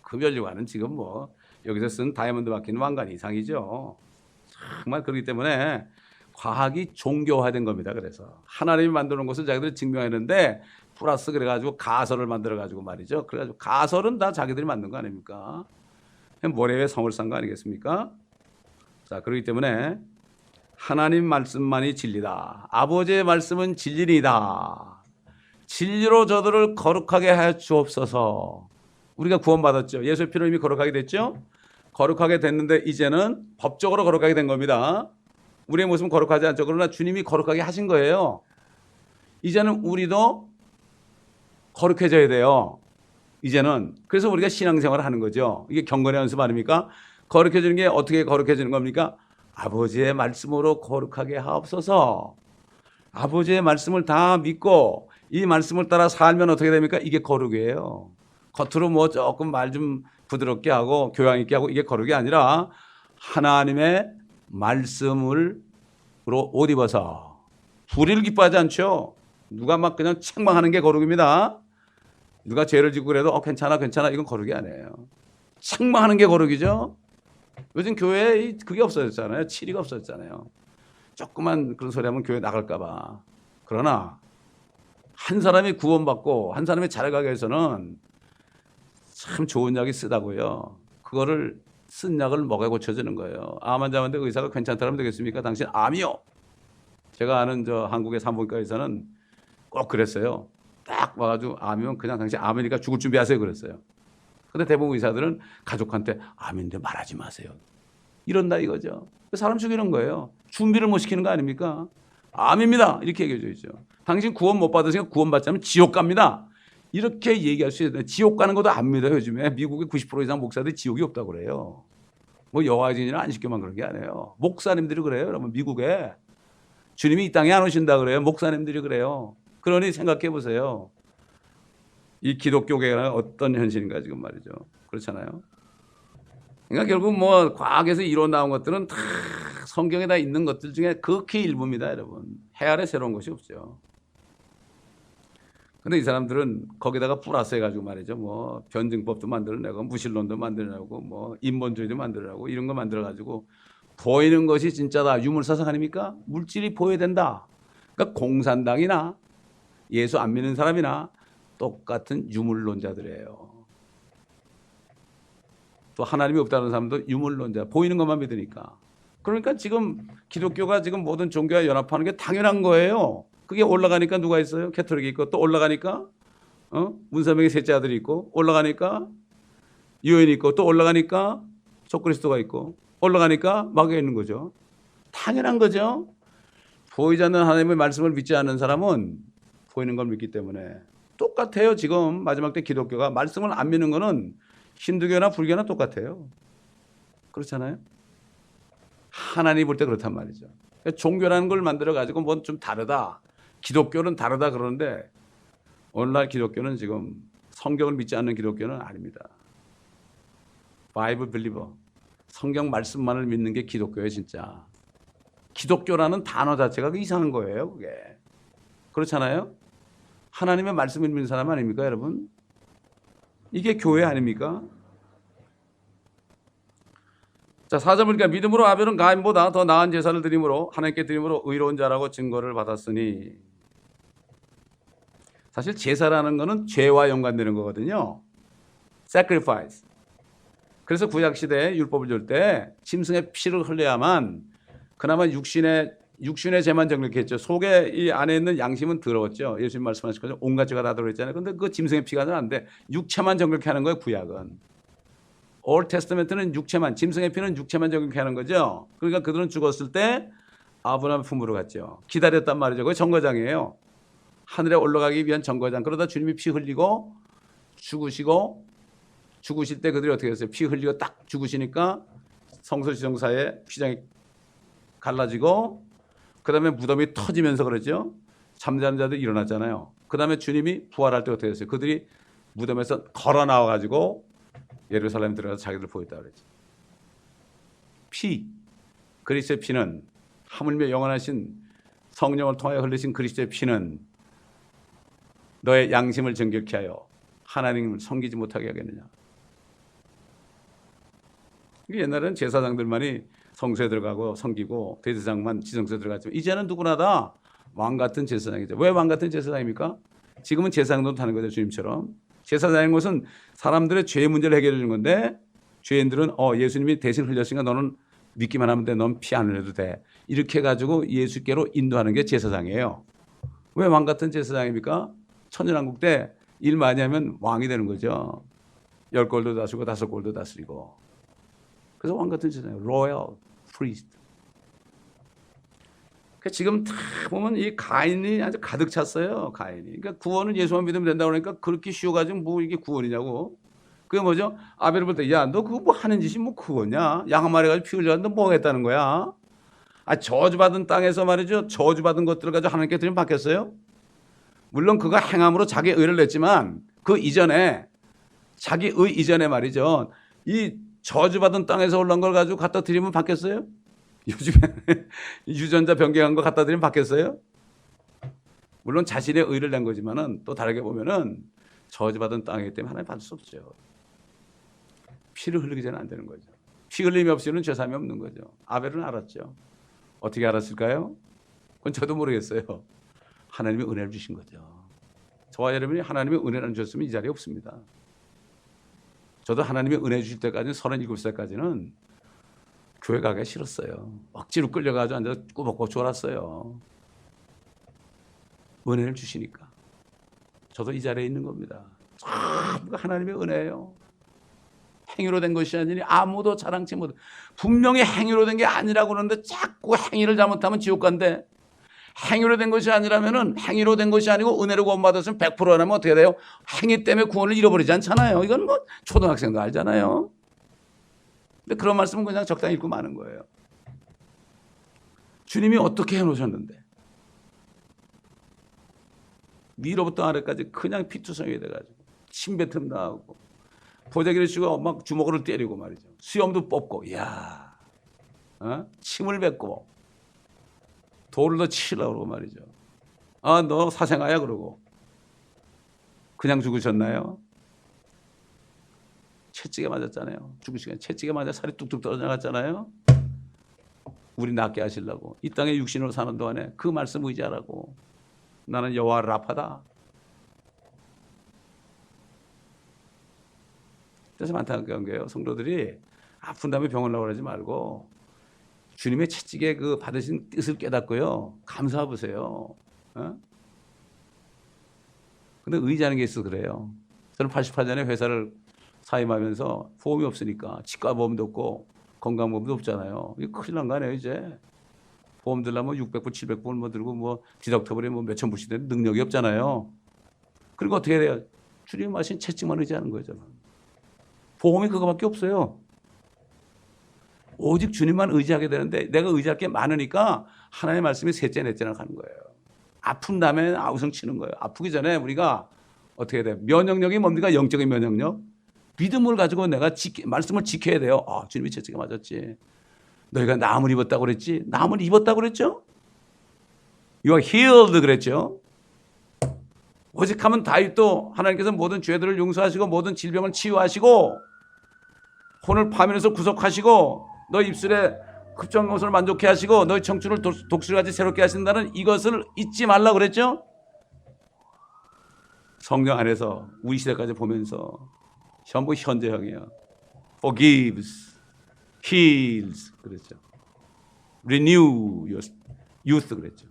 그 면류관은 지금 여기서 쓴 다이아몬드 박히는 왕관 이상이죠. 정말 그렇기 때문에 과학이 종교화된 겁니다. 그래서 하나님이 만드는 것을 자기들이 증명했는데 플러스 그래가지고 가설을 만들어가지고 말이죠. 그래가지고 가설은 다 자기들이 만든 거 아닙니까? 모래에 성을 쌓은 거 아니겠습니까? 자, 그렇기 때문에 하나님 말씀만이 진리다. 아버지의 말씀은 진리이다. 진리로 저들을 거룩하게 하여 주옵소서. 우리가 구원받았죠. 예수의 피로 이미 거룩하게 됐죠. 거룩하게 됐는데 이제는 법적으로 거룩하게 된 겁니다. 우리의 모습은 거룩하지 않죠. 그러나 주님이 거룩하게 하신 거예요. 이제는 우리도 거룩해져야 돼요. 이제는. 그래서 우리가 신앙생활을 하는 거죠. 이게 경건의 연습 아닙니까? 거룩해지는 게 어떻게 거룩해지는 겁니까? 아버지의 말씀으로 거룩하게 하옵소서. 아버지의 말씀을 다 믿고 이 말씀을 따라 살면 어떻게 됩니까? 이게 거룩이에요. 겉으로 조금 말 좀 부드럽게 하고 교양 있게 하고 이게 거룩이 아니라 하나님의 말씀으로 옷 입어서 불의를 기뻐하지 않죠. 누가 막 그냥 책망하는 게 거룩입니다. 누가 죄를 짓고 그래도 괜찮아 이건 거룩이 아니에요. 책망하는 게 거룩이죠. 요즘 교회에 그게 없어졌잖아요. 치리가 없어졌잖아요. 조그만 그런 소리 하면 교회 나갈까 봐. 그러나 한 사람이 구원받고 한 사람이 잘가기 위해서는 참 좋은 약이 쓰다고요. 그거를 쓴 약을 먹여 고쳐주는 거예요. 암 환자인데 의사가 괜찮다면 되겠습니까? 당신 암이요. 제가 아는 한국의 산부인과 의사는 꼭 그랬어요. 딱 와가지고 암이면 그냥 당신 암이니까 죽을 준비하세요 그랬어요. 근데 대부분 의사들은 가족한테 암인데 말하지 마세요. 이런다 이거죠. 사람 죽이는 거예요. 준비를 못 시키는 거 아닙니까? 암입니다. 이렇게 얘기해 줘야죠. 당신 구원 못 받으시면 구원 받지 않으면 지옥 갑니다. 이렇게 얘기할 수 있어요. 지옥 가는 것도 압니다. 요즘에 미국의 90% 이상 목사들이 지옥이 없다고 그래요. 여호와의 안 시켜만 그런 게 아니에요. 목사님들이 그래요. 여러분 미국에 주님이 이 땅에 안 오신다 그래요. 목사님들이 그래요. 그러니 생각해 보세요. 이 기독교계가 어떤 현실인가 지금 말이죠. 그렇잖아요. 그러니까 결국 과학에서 이론 나온 것들은 다 성경에 다 있는 것들 중에 극히 일부입니다, 여러분. 해 아래 새로운 것이 없죠. 근데 이 사람들은 거기다가 플러스 해가지고 말이죠. 변증법도 만들어내고 무신론도 만들어내고 인본주의도 만들어내고 이런 거 만들어가지고 보이는 것이 진짜다. 유물사상 아닙니까? 물질이 보여야 된다. 그러니까 공산당이나 예수 안 믿는 사람이나 똑같은 유물론자들이에요. 또 하나님이 없다는 사람도 유물론자. 보이는 것만 믿으니까. 그러니까 지금 기독교가 지금 모든 종교와 연합하는 게 당연한 거예요. 그게 올라가니까 누가 있어요? 캐톨릭이 있고 또 올라가니까 문사명의 셋째 아들이 있고 올라가니까 유엔이 있고 또 올라가니까 적그리스도가 있고 올라가니까 마귀가 있는 거죠. 당연한 거죠. 보이지 않는 하나님의 말씀을 믿지 않는 사람은 보이는 걸 믿기 때문에 똑같아요. 지금 마지막 때 기독교가 말씀을 안 믿는 거는 힌두교나 불교나 똑같아요. 그렇잖아요. 하나님 볼 때 그렇단 말이죠. 종교라는 걸 만들어가지고 좀 다르다. 기독교는 다르다 그러는데 오늘날 기독교는 지금 성경을 믿지 않는 기독교는 아닙니다. 바이블 빌리버. 성경 말씀만을 믿는 게 기독교예요, 진짜. 기독교라는 단어 자체가 이상한 거예요, 그게. 그렇잖아요? 하나님의 말씀을 믿는 사람 아닙니까, 여러분? 이게 교회 아닙니까? 자, 4절 보니까 믿음으로 아벨은 가인보다 더 나은 제사를 드림으로 하나님께 드림으로 의로운 자라고 증거를 받았으니. 사실 제사라는 거는 죄와 연관되는 거거든요. sacrifice. 그래서 구약 시대에 율법을 줄 때 짐승의 피를 흘려야만 그나마 육신의 죄만 정결했죠. 속에 이 안에 있는 양심은 더러웠죠. 예수님 말씀하신 거죠. 온갖 죄가 다 들어있잖아요. 그런데 그 짐승의 피가 안 돼. 육체만 정결케 하는 거예요. 구약은. 올 테스트멘트는 육체만, 짐승의 피는 육체만 정결케 하는 거죠. 그러니까 그들은 죽었을 때 아브라함 품으로 갔죠. 기다렸단 말이죠. 그게 정거장이에요. 하늘에 올라가기 위한 정거장. 그러다 주님이 피 흘리고 죽으실 때 그들이 어떻게 했어요? 피 흘리고 딱 죽으시니까 성소지성사에 휘장이 갈라지고 그 다음에 무덤이 터지면서 그러죠. 잠자는 자들이 일어났잖아요. 그 다음에 주님이 부활할 때 어떻게 했어요? 그들이 무덤에서 걸어 나와가지고 예루살렘 들어가서 자기들 보였다 그랬죠. 피, 그리스도의 피는 하물며 영원하신 성령을 통하여 흘리신 그리스도의 피는 너의 양심을 정결케 하여 하나님을 섬기지 못하게 하겠느냐. 옛날에는 제사장들만이 성소에 들어가고 섬기고 대제사장만 지성소에 들어갔지만 이제는 누구나 다 왕 같은 제사장이죠. 왜 왕 같은 제사장입니까? 지금은 제사장도 하는 거죠. 주님처럼. 제사장인 것은 사람들의 죄 문제를 해결해 주는 건데 죄인들은 예수님이 대신 흘렸으니까 너는 믿기만 하면 돼. 넌 피 안 흘려도 돼. 이렇게 해가지고 예수께로 인도하는 게 제사장이에요. 왜 왕 같은 제사장입니까? 천년왕국 때 일 많이 하면 왕이 되는 거죠. 10골도 다스리고 5골도 다스리고. 그래서 왕 같은 제사장, 로얄 프리스트. 그러니까 지금 다 보면 이 가인이 아주 가득 찼어요. 가인이. 그러니까 구원은 예수만 믿으면 된다고 그러니까 그렇게 쉬워가지고 뭐 이게 구원이냐고. 그게 뭐죠? 아벨을 볼 때, 야, 너 그거 뭐 하는 짓이 뭐 그거냐? 양 한 마리 가지고 피 흘려서 너 뭐 하겠다는 거야? 저주받은 땅에서 말이죠. 저주받은 것들을 가지고 하나님께 드리면 받겠어요? 물론 그가 행함으로 자기 의를 냈지만 그 이전에 자기 의 이전에 말이죠. 이 저주받은 땅에서 올라온 걸 가지고 갖다 드리면 받겠어요? 요즘에 유전자 변경한 거 갖다 드리면 받겠어요? 물론 자신의 의를 낸 거지만은 또 다르게 보면은 저주받은 땅이기 때문에 하나님 받을 수 없죠. 피를 흘리기 전에 안 되는 거죠. 피 흘림이 없이는 죄사함이 없는 거죠. 아벨은 알았죠. 어떻게 알았을까요? 그건 저도 모르겠어요. 하나님이 은혜를 주신 거죠. 저와 여러분이 하나님의 은혜를 안 주셨으면 이 자리에 없습니다. 저도 하나님이 은혜 주실 때까지는 37살까지는 교회 가기가 싫었어요. 억지로 끌려가지고 앉아서 꾸벅꾸벅 졸았어요. 은혜를 주시니까. 저도 이 자리에 있는 겁니다. 전부 하나님의 은혜예요. 행위로 된 것이 아니니 아무도 자랑치 못해. 분명히 행위로 된 게 아니라고 그러는데 자꾸 행위를 잘못하면 지옥 간대. 행위로 된 것이 아니라면은 행위로 된 것이 아니고 은혜로 구원받았으면 100% 하면 어떻게 돼요? 행위 때문에 구원을 잃어버리지 않잖아요. 이건 뭐 초등학생도 알잖아요. 근데 그런 말씀은 그냥 적당히 읽고 마는 거예요. 주님이 어떻게 해놓으셨는데 위로부터 아래까지 그냥 피투성이 돼가지고 침뱉음 나오고 보자기를 씌고 막 주먹으로 때리고 말이죠. 수염도 뽑고 이야 침을 뱉고 돌로 치려고 그러고 말이죠. 너 사생아야 그러고 그냥 죽으셨나요? 채찍에 맞았잖아요. 죽으시간 채찍에 맞아 살이 뚝뚝 떨어져나갔잖아요. 우리 낫게 하시려고 이 땅에 육신으로 사는 동안에 그 말씀 의지하라고. 나는 여호와 라파다. 그래서 안타까운 게요. 성도들이 아픈 다음에 병원 나오라 하지 말고 주님의 채찍에 그 받으신 뜻을 깨닫고요. 감사해 보세요. 근데 의지하는 게 있어 그래요. 저는 88년에 회사를 사임하면서 보험이 없으니까 치과 보험도 없고 건강보험도 없잖아요. 이거 큰일 난 거 아니에요 이제. 보험 들려면 600불, 700불 뭐 들고 뭐 디덕터블에 뭐 몇천 불씩 되는 능력이 없잖아요. 그리고 어떻게 해야 돼요? 주님 하신 채찍만 의지하는 거예요. 저는. 보험이 그거밖에 없어요. 오직 주님만 의지하게 되는데 내가 의지할 게 많으니까 하나님의 말씀이 셋째 넷째나 가는 거예요. 아픈 다음에 아우성 치는 거예요. 아프기 전에 우리가 어떻게 돼요? 면역력이 뭡니까? 영적인 면역력. 믿음을 가지고 내가 말씀을 지켜야 돼요. 주님이 채찍에 맞았지. 너희가 나음을 입었다고 그랬지? 나음을 입었다고 그랬죠? You are healed 그랬죠? 오직 하면 다윗도 하나님께서 모든 죄들을 용서하시고 모든 질병을 치유하시고 혼을 파면에서 구속하시고 너 입술에 흡전 것을 만족해 하시고 너의 청춘을 독수리같이 새롭게 하신다는 이것을 잊지 말라 그랬죠? 성경 안에서 우리 시대까지 보면서 전부 현재형이야. forgives, heals 그랬죠. renew your youth 그랬죠.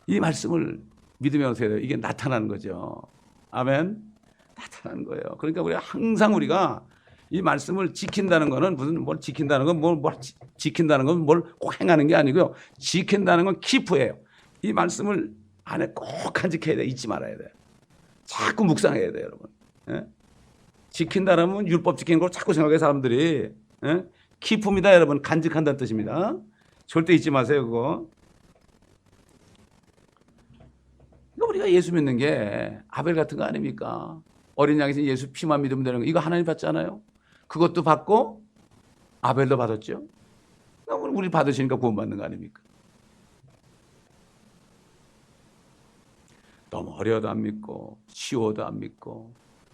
이 말씀을 믿으면 어떻게 돼요? 이게 나타나는 거죠. 아멘. 나타나는 거예요. 그러니까 우리가 항상 우리가 이 말씀을 지킨다는 거는 무슨 뭘 지킨다는 건 뭘 지킨다는 건 뭘 꼭 행하는 게 아니고요. 지킨다는 건 키프예요. 이 말씀을 안에 꼭 간직해야 돼. 잊지 말아야 돼. 자꾸 묵상해야 돼요, 여러분. 예? 지킨다라면 율법 지키는 걸 자꾸 생각해 사람들이. 예? 키프입니다, 여러분. 간직한다는 뜻입니다. 절대 잊지 마세요, 그거. 우리가 예수 믿는 게 아벨 같은 거 아닙니까? 어린 양이신 예수 피만 믿으면 되는 거. 이거 하나님 받잖아요. 그것도 받고 아벨도 받았죠. 우리 받으시니까 구원받는 거 아닙니까? 너무 어려워도 안 믿고 쉬워도 안 믿고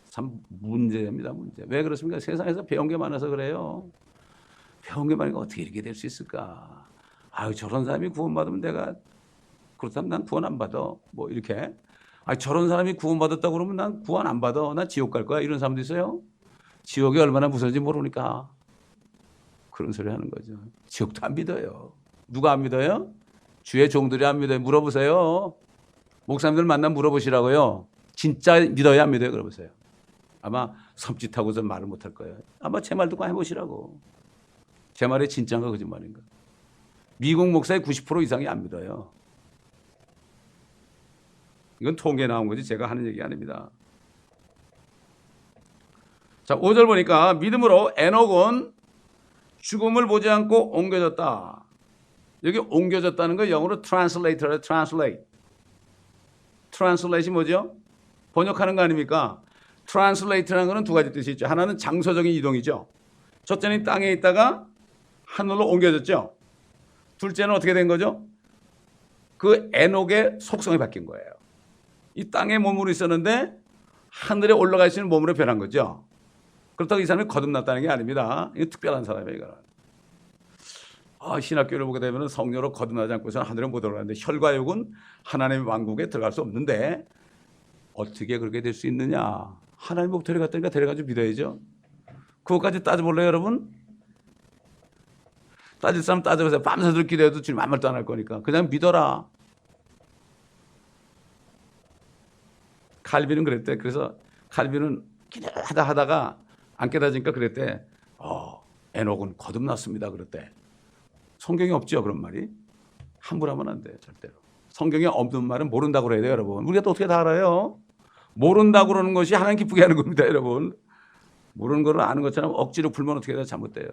참 문제입니다. 문제. 왜 그렇습니까? 세상에서 배운 게 많아서 그래요. 배운 게 많으니까 어떻게 이렇게 될 수 있을까? 아유, 저런 사람이 구원받으면 내가 그렇다면 난 구원 안 받아. 뭐 이렇게. 아, 저런 사람이 구원 받았다고 그러면 난 구원 안 받아. 난 지옥 갈 거야. 이런 사람도 있어요. 지옥이 얼마나 무서운지 모르니까 그런 소리 하는 거죠. 지옥도 안 믿어요. 누가 안 믿어요? 주의 종들이 안 믿어요. 물어보세요. 목사님들 만나면 물어보시라고요. 진짜 믿어요, 안 믿어요? 그러보세요. 아마 섬찟하고서 말을 못할 거예요. 아마 제 말 듣고 해보시라고. 제 말이 진짜인가 거짓말인가. 미국 목사의 90% 이상이 안 믿어요. 이건 통계에 나온 거지 제가 하는 얘기 아닙니다. 자, 5절 보니까 믿음으로 에녹은 죽음을 보지 않고 옮겨졌다. 여기 옮겨졌다는 거 영어로 translate래. translate. translate이 뭐죠? 번역하는 거 아닙니까? translate라는 거는 두 가지 뜻이 있죠. 하나는 장소적인 이동이죠. 첫째는 땅에 있다가 하늘로 옮겨졌죠. 둘째는 어떻게 된 거죠? 그 에녹의 속성이 바뀐 거예요. 이 땅에 몸으로 있었는데 하늘에 올라갈 수 있는 몸으로 변한 거죠. 그렇다고 이 사람이 거듭났다는 게 아닙니다. 이거 특별한 사람이에요. 이거는. 신학교를 보게 되면 성녀로 거듭나지 않고서는 하늘에 못 올라가는데 혈과육은 하나님의 왕국에 들어갈 수 없는데 어떻게 그렇게 될 수 있느냐. 하나님 복 데려갔다니까 데려가지고 믿어야죠. 그것까지 따져볼래요, 여러분? 따질 사람 따져보세요. 밤새도록 기도해도 주님 아무 말도 안 할 거니까 그냥 믿어라. 칼빈은 그랬대. 그래서 칼빈은 기도하다가 안 깨닫으니까 그랬대. 에녹은 거듭났습니다. 그랬대. 성경에 없죠, 그런 말이. 함부로 하면 안 돼요, 절대로. 성경에 없는 말은 모른다고 그래야 돼요, 여러분. 우리가 또 어떻게 다 알아요? 모른다고 그러는 것이 하나님 기쁘게 하는 겁니다, 여러분. 모르는 거를 아는 것처럼 억지로 풀면 어떻게 해야 잘못돼요.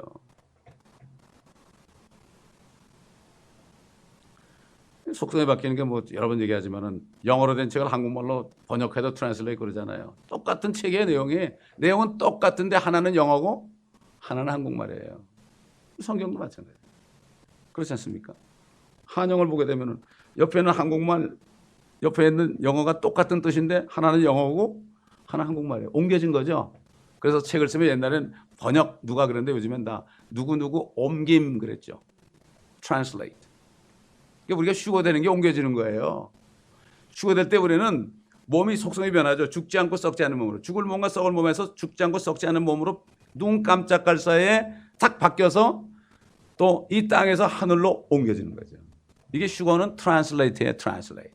속성이 바뀌는 게 뭐 여러 번 얘기하지만은 영어로 된 책을 한국말로 번역해도 트랜슬레이트 그러잖아요. 똑같은 책의 내용은 똑같은데 하나는 영어고 하나는 한국말이에요. 성경도 마찬가지예요. 그렇지 않습니까? 한영을 보게 되면은 옆에는 한국말, 옆에 있는 영어가 똑같은 뜻인데 하나는 영어고 하나는 한국말이에요. 옮겨진 거죠. 그래서 책을 쓰면 옛날에는 번역 누가 그랬는데 요즘엔 다 누구누구 옮김 그랬죠. translate. 우리가 휴거되는 게 옮겨지는 거예요. 휴거될 때 우리는 몸이 속성이 변하죠. 죽지 않고 썩지 않은 몸으로. 죽을 몸과 썩을 몸에서 죽지 않고 썩지 않은 몸으로 눈 깜짝할 사이에 탁 바뀌어서 또 이 땅에서 하늘로 옮겨지는 거죠. 이게 휴거는 translate예요. translate.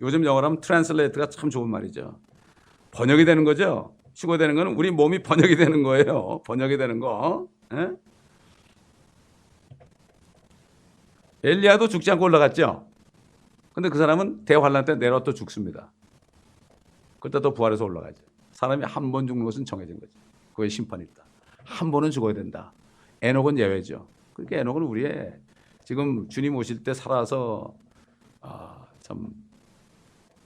요즘 영어로 하면 translate가 참 좋은 말이죠. 번역이 되는 거죠. 휴거되는 거는 우리 몸이 번역이 되는 거예요. 번역이 되는 거. 에? 엘리야도 죽지 않고 올라갔죠. 근데 그 사람은 대환란 때 내려 또 죽습니다. 그때 또 부활해서 올라가죠. 사람이 한 번 죽는 것은 정해진 거죠. 그게 심판이 있다. 한 번은 죽어야 된다. 에녹은 예외죠. 그러니까 에녹은 우리의 지금 주님 오실 때 살아서 참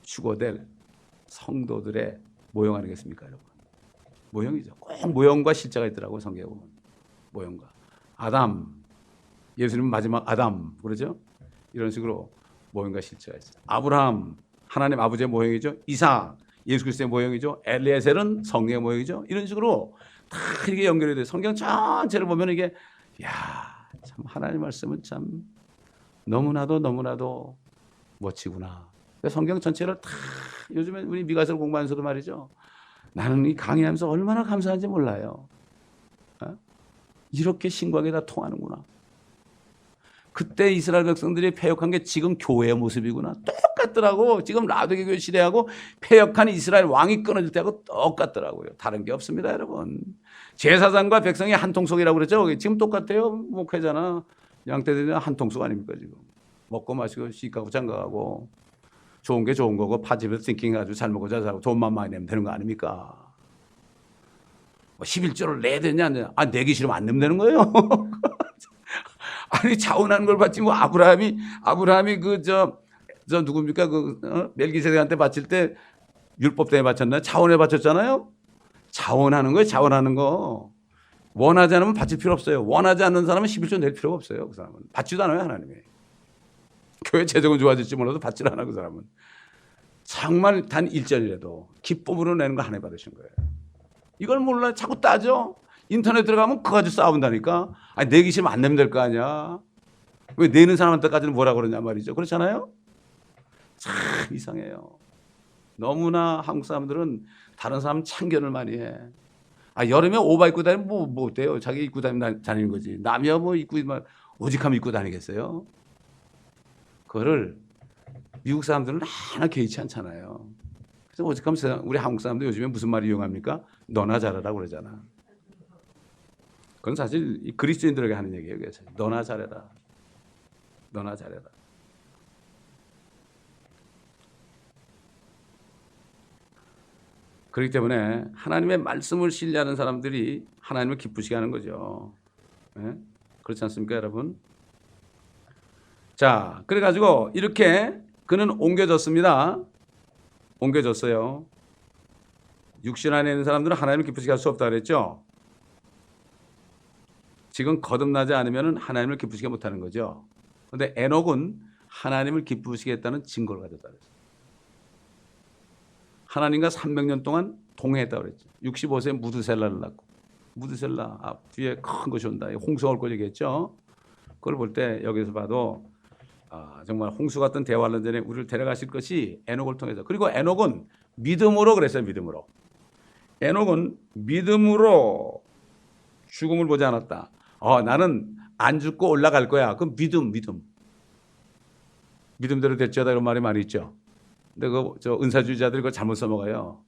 휴거될 성도들의 모형 아니겠습니까, 여러분? 모형이죠. 꼭 모형과 실제가 있더라고요, 성경에 보면. 모형과. 아담. 예수님은 마지막 아담 그러죠? 이런 식으로 모형과 실체가 있어요. 아브라함 하나님 아버지의 모형이죠. 이삭 예수 그리스도의 모형이죠. 엘리에셀은 성령의 모형이죠. 이런 식으로 다 이게 연결이 돼요. 성경 전체를 보면 이게 참 하나님 말씀은 참 너무나도 멋지구나. 성경 전체를 다 요즘에 우리 미가서를 공부하면서도 말이죠. 나는 이 강의하면서 얼마나 감사한지 몰라요. 어? 이렇게 신광이 다 통하는구나. 그때 이스라엘 백성들이 패역한 게 지금 교회의 모습이구나. 똑같더라고. 지금 라도게교 시대하고 패역한 이스라엘 왕이 끊어질 때하고 똑같더라고요. 다른 게 없습니다, 여러분. 제사장과 백성이 한 통속이라고 그랬죠. 지금 똑같아요. 목회자나 양떼들이나 한 통속 아닙니까 지금. 먹고 마시고 시가고 장가가고 좋은 게 좋은 거고 파집에서 띵킹해가지고 잘 먹고 잘 살고 돈만 많이 내면 되는 거 아닙니까? 뭐 11조를 내야 되냐? 내기 싫으면 안 내면 되는 거예요. 아니 자원하는 걸 받지 뭐 아브라함이 저 누굽니까 멜기세덱한테 바칠 때 율법 때문에 바쳤나요? 자원에 바쳤잖아요. 자원하는 거예요. 자원하는 거. 원하지 않으면 바칠 필요 없어요. 원하지 않는 사람은 11조 낼 필요가 없어요. 그 사람은 받지도 않아요. 하나님이. 교회 재정은 좋아질지 몰라도 받지를 않아 그 사람은. 정말 단 1절이라도 기쁨으로 내는 거 하나님 받으신 거예요. 이걸 몰라 자꾸 따져. 인터넷 들어가면 그거 가지고 싸운다니까. 아니 내기 싫으면 안 내면 될 거 아니야. 왜 내는 사람한테까지는 뭐라 그러냐 말이죠. 그렇잖아요. 참 이상해요. 너무나 한국 사람들은 다른 사람 참견을 많이 해. 여름에 오바 입고 다니면 뭐 어때요? 자기 입고 다니는 거지. 남이야 뭐 입고 오직하면 입고 다니겠어요? 그거를 미국 사람들은 하나 개의치 않잖아요. 그래서 오직하면 우리 한국 사람들 요즘에 무슨 말을 이용합니까? 너나 잘하라고 그러잖아. 그건 사실 그리스도인들에게 하는 얘기예요. 그래서 너나 잘해라. 너나 잘해라. 그렇기 때문에 하나님의 말씀을 신뢰하는 사람들이 하나님을 기쁘시게 하는 거죠. 네? 그렇지 않습니까, 여러분? 자, 그래가지고 이렇게 그는 옮겨졌습니다. 옮겨졌어요. 육신 안에 있는 사람들은 하나님을 기쁘시게 할 수 없다 그랬죠. 지금 거듭나지 않으면 하나님을 기쁘시게 못하는 거죠. 그런데 에녹은 하나님을 기쁘시게 했다는 증거를 가졌다 그랬어요. 하나님과 300년 동안 동행했다고 그랬죠. 65세에 무드셀라를 낳고 무드셀라 뒤에 큰 것이 온다. 홍수가 올 걸 얘기했죠. 그걸 볼 때 여기서 봐도 정말 홍수 같은 대환란전에 우리를 데려가실 것이 에녹을 통해서. 그리고 에녹은 믿음으로 그랬어요. 믿음으로. 에녹은 믿음으로 죽음을 보지 않았다. 나는 안 죽고 올라갈 거야. 그럼 믿음대로 될지어다 이런 말이 많이 있죠. 근데 저 은사주의자들이 그걸 잘못 써먹어요.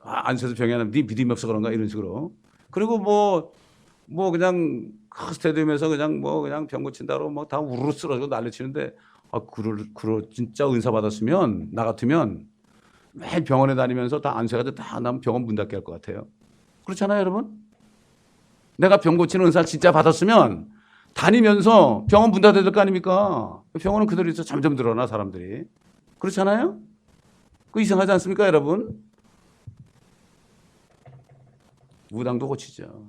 안수에서 병이 하면 네 믿음이 없어 그런가 이런 식으로. 그리고 뭐 그냥 스테디움에서 그냥 병 고친다고 뭐 다 우르르 쓰러지고 난리치는데 진짜 은사 받았으면 나 같으면 매일 병원에 다니면서 다 안수해가지고 다 나면 병원 문 닫게 할 것 같아요. 그렇잖아요, 여러분? 내가 병 고치는 은사 진짜 받았으면 다니면서 병원 문 닫아야 될 거 아닙니까? 병원은 그대로 있어 점점 늘어나 사람들이. 그렇잖아요? 그 이상하지 않습니까, 여러분? 무당도 고치죠.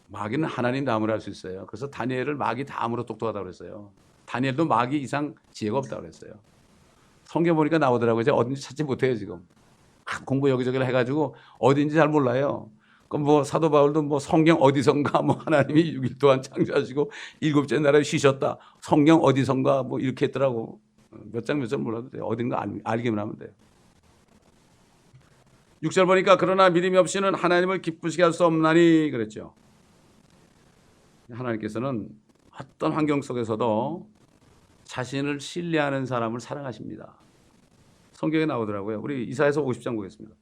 마귀는 하나님 다음으로 할 수 있어요. 그래서 다니엘을 마귀 다음으로 똑똑하다고 그랬어요. 다니엘도 마귀 이상 지혜가 없다고 그랬어요. 성경 보니까 나오더라고요. 제가 어딘지 찾지 못해요, 지금. 공부 여기저기 해가지고 어딘지 잘 몰라요. 그럼 사도 바울도 성경 어디선가 하나님이 6일 동안 창조하시고 7째 날에 쉬셨다. 성경 어디선가 이렇게 했더라고. 몇 장 몰라도 돼요. 어딘가 알기만 하면 돼요. 6절 보니까 그러나 믿음이 없이는 하나님을 기쁘시게 할 수 없나니 그랬죠. 하나님께서는 어떤 환경 속에서도 자신을 신뢰하는 사람을 사랑하십니다. 성경에 나오더라고요. 우리 이사야서 50장 보겠습니다.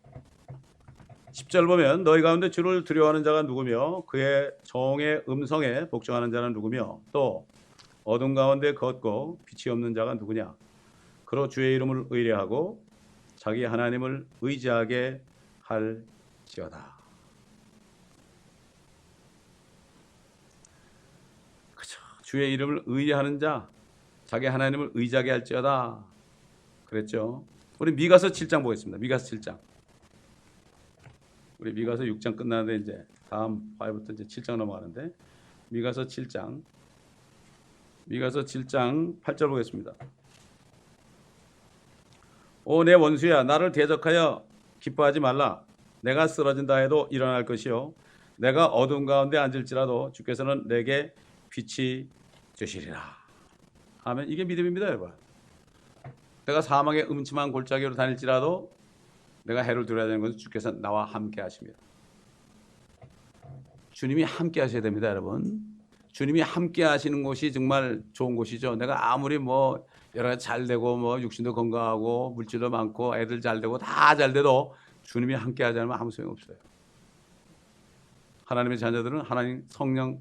10절 보면 너희 가운데 주를 두려워하는 자가 누구며 그의 정의 음성에 복종하는 자는 누구며 또 어둠 가운데 걷고 빛이 없는 자가 누구냐. 그로 주의 이름을 의뢰하고 자기 하나님을 의지하게 할지어다. 그죠. 주의 이름을 의뢰하는 자, 자기 하나님을 의지하게 할지어다. 그랬죠. 우리 미가서 7장 보겠습니다. 미가서 7장. 우리 미가서 6장 끝나는데 이제 다음 화요부터 이제 7장 넘어가는데 미가서 7장 8절 보겠습니다. 오 내 원수야 나를 대적하여 기뻐하지 말라. 내가 쓰러진다 해도 일어날 것이요 내가 어두운 가운데 앉을지라도 주께서는 내게 빛이 되시리라. 아멘. 이게 믿음입니다, 여러분. 내가 사망의 음침한 골짜기로 다닐지라도 내가 해를 두려야 되는 것은 주께서 나와 함께 하십니다. 주님이 함께 하셔야 됩니다, 여러분. 주님이 함께 하시는 곳이 정말 좋은 곳이죠. 내가 아무리 뭐 여러 가지 잘 되고 뭐 육신도 건강하고 물질도 많고 애들 잘 되고 다 잘 돼도 주님이 함께 하지 않으면 아무 소용 없어요. 하나님의 자녀들은 하나님 성령에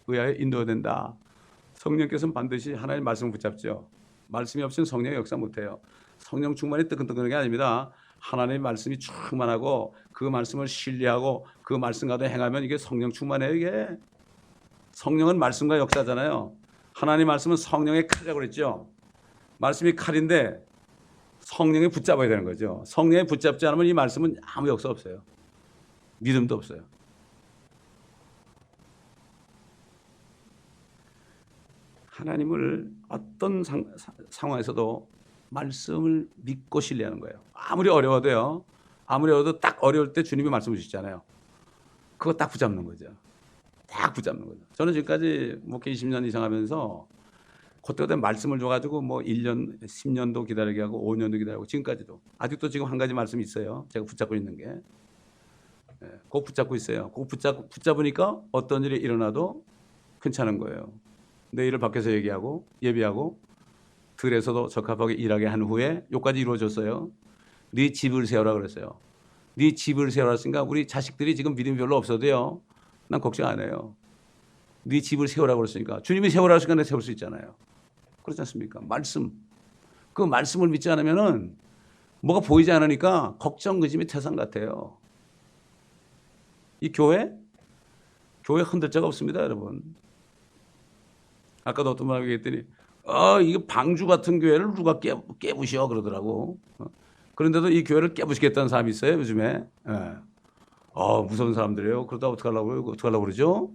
의하여 인도된다. 성령께서는 반드시 하나님의 말씀을 붙잡죠. 말씀이 없으면 성령이 역사 못해요. 성령 충만이 뜨끈뜨끈한 게 아닙니다. 하나님의 말씀이 충만하고 그 말씀을 신뢰하고 그 말씀과도 행하면 이게 성령 충만해요. 이게 성령은 말씀과 역사잖아요. 하나님 말씀은 성령의 칼이라고 그랬죠. 말씀이 칼인데 성령에 붙잡아야 되는 거죠. 성령에 붙잡지 않으면 이 말씀은 아무 역사 없어요. 믿음도 없어요. 하나님을 어떤 상황에서도 말씀을 믿고 신뢰하는 거예요. 아무리 어려워도요. 아무리 어려워도 딱 어려울 때 주님이 말씀을 주시잖아요. 그거 딱 붙잡는 거죠. 딱 붙잡는 거죠. 저는 지금까지 목회 20년 이상 하면서 그때그때 말씀을 줘가지고 뭐 1년, 10년도 기다리게 하고 5년도 기다리고 지금까지도 아직도 지금 한 가지 말씀이 있어요. 제가 붙잡고 있는 게. 그거 붙잡고 있어요. 그거 붙잡으니까 어떤 일이 일어나도 괜찮은 거예요. 내일을 밖에서 얘기하고 예비하고 들에서도 적합하게 일하게 한 후에 요까지 이루어졌어요. 네 집을 세우라 그랬어요. 네 집을 세우라 했으니까 우리 자식들이 지금 믿음이 별로 없어도요. 난 걱정 안 해요. 네 집을 세우라고 그랬으니까 주님이 세우라 하시니까 내가 세울 수 있잖아요. 그렇지 않습니까? 말씀. 그 말씀을 믿지 않으면은 뭐가 보이지 않으니까 걱정 근심이 태산 같아요. 이 교회 흔들 자가 없습니다, 여러분. 아까도 어떤 분이 얘기했더니 이게 방주 같은 교회를 누가 깨부셔 그러더라고. 그런데도 이 교회를 깨부시겠다는 사람이 있어요, 요즘에. 무서운 사람들이에요. 그러다 어떡하려고 그러죠?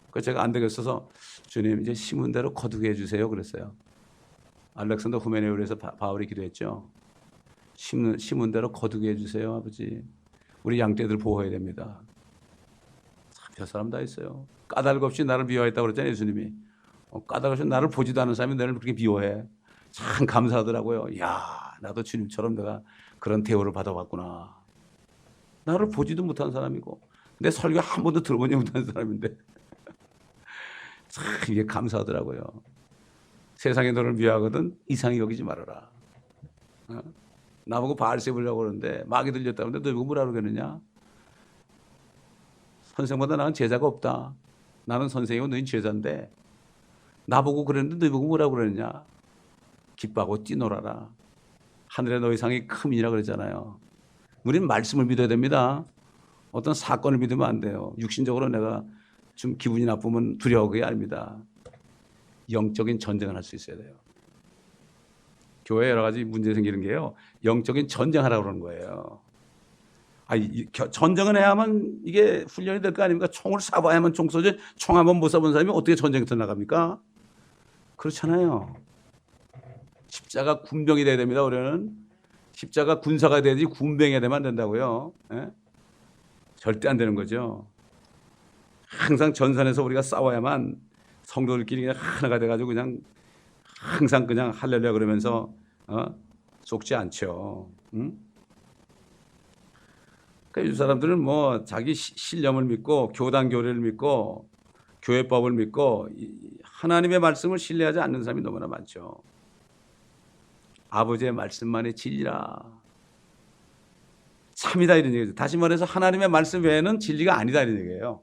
그래서 제가 안 되겠어서 주님 이제 심은 대로 거두게 해주세요 그랬어요. 알렉산더 후메네오에서 바울이 기도했죠. 심은 대로 거두게 해주세요, 아버지. 우리 양떼들 보호해야 됩니다. 참 별 사람 다 있어요. 까닭 없이 나를 미워했다고 그랬잖아요, 예수님이. 까닭 없이 나를 보지도 않은 사람이 나를 그렇게 미워해. 참 감사하더라고요. 이야, 나도 주님처럼 내가 그런 대우를 받아봤구나. 나를 보지도 못한 사람이고 내 설교 한 번도 들어보지 못한 사람인데 참 이게 감사하더라고요. 세상에 너를 미워하거든 이상히 여기지 말아라. 나보고 바알 세우려고 그러는데 마귀 들렸다는데 너 이거 뭐라 그러겠느냐? 선생보다 나는 제자가 없다. 나는 선생이고 너희는 제자인데 나보고 그랬는데 너희 보고 뭐라 그러느냐? 기뻐하고 뛰놀아라. 하늘에 너희 상이 크민이라 그랬잖아요. 우리는 말씀을 믿어야 됩니다. 어떤 사건을 믿으면 안 돼요. 육신적으로 내가 좀 기분이 나쁘면 두려워하게 아닙니다. 영적인 전쟁을 할 수 있어야 돼요. 교회에 여러 가지 문제 생기는 게요. 영적인 전쟁하라고 그러는 거예요. 전쟁을 해야만 이게 훈련이 될 거 아닙니까? 총을 쏴봐야만 총 쏘지 총 한번 못 쏴본 사람이 어떻게 전쟁터 나갑니까? 그렇잖아요. 십자가 군병이 돼야 됩니다. 우리는 십자가 군사가 돼야지 군병이 되면 안 된다고요. 예? 절대 안 되는 거죠. 항상 전선에서 우리가 싸워야만 성도들끼리 그냥 하나가 돼가지고 그냥 항상 그냥 할렐루야 그러면서 속지 않죠. 응? 그러니까 이 사람들은 뭐 자기 신념을 믿고 교단 교리를 믿고 교회법을 믿고 하나님의 말씀을 신뢰하지 않는 사람이 너무나 많죠. 아버지의 말씀만이 진리라. 참이다 이런 얘기죠. 다시 말해서 하나님의 말씀 외에는 진리가 아니다 이런 얘기예요.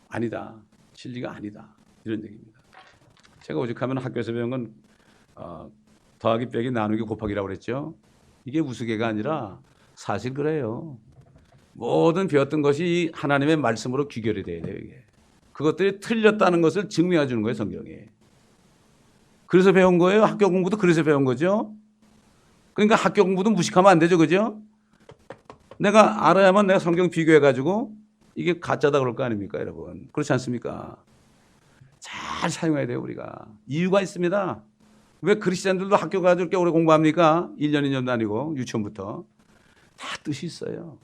아니다. 진리가 아니다. 이런 얘기입니다. 제가 오죽하면 학교에서 배운 건 더하기 빼기 나누기 곱하기라고 그랬죠. 이게 우스개가 아니라 사실 그래요. 모든 배웠던 것이 하나님의 말씀으로 귀결이 돼야 돼요. 이게. 그것들이 틀렸다는 것을 증명해 주는 거예요, 성경이. 그래서 배운 거예요. 학교 공부도 그래서 배운 거죠. 그러니까 학교 공부도 무식하면 안 되죠. 그죠? 내가 알아야만 내가 성경 비교해가지고 이게 가짜다 그럴 거 아닙니까, 여러분? 그렇지 않습니까? 잘 사용해야 돼요, 우리가. 이유가 있습니다. 왜 그리스도인들도 학교 가서 이렇게 오래 공부합니까? 1년, 2년도 아니고 유치원부터. 다 뜻이 있어요.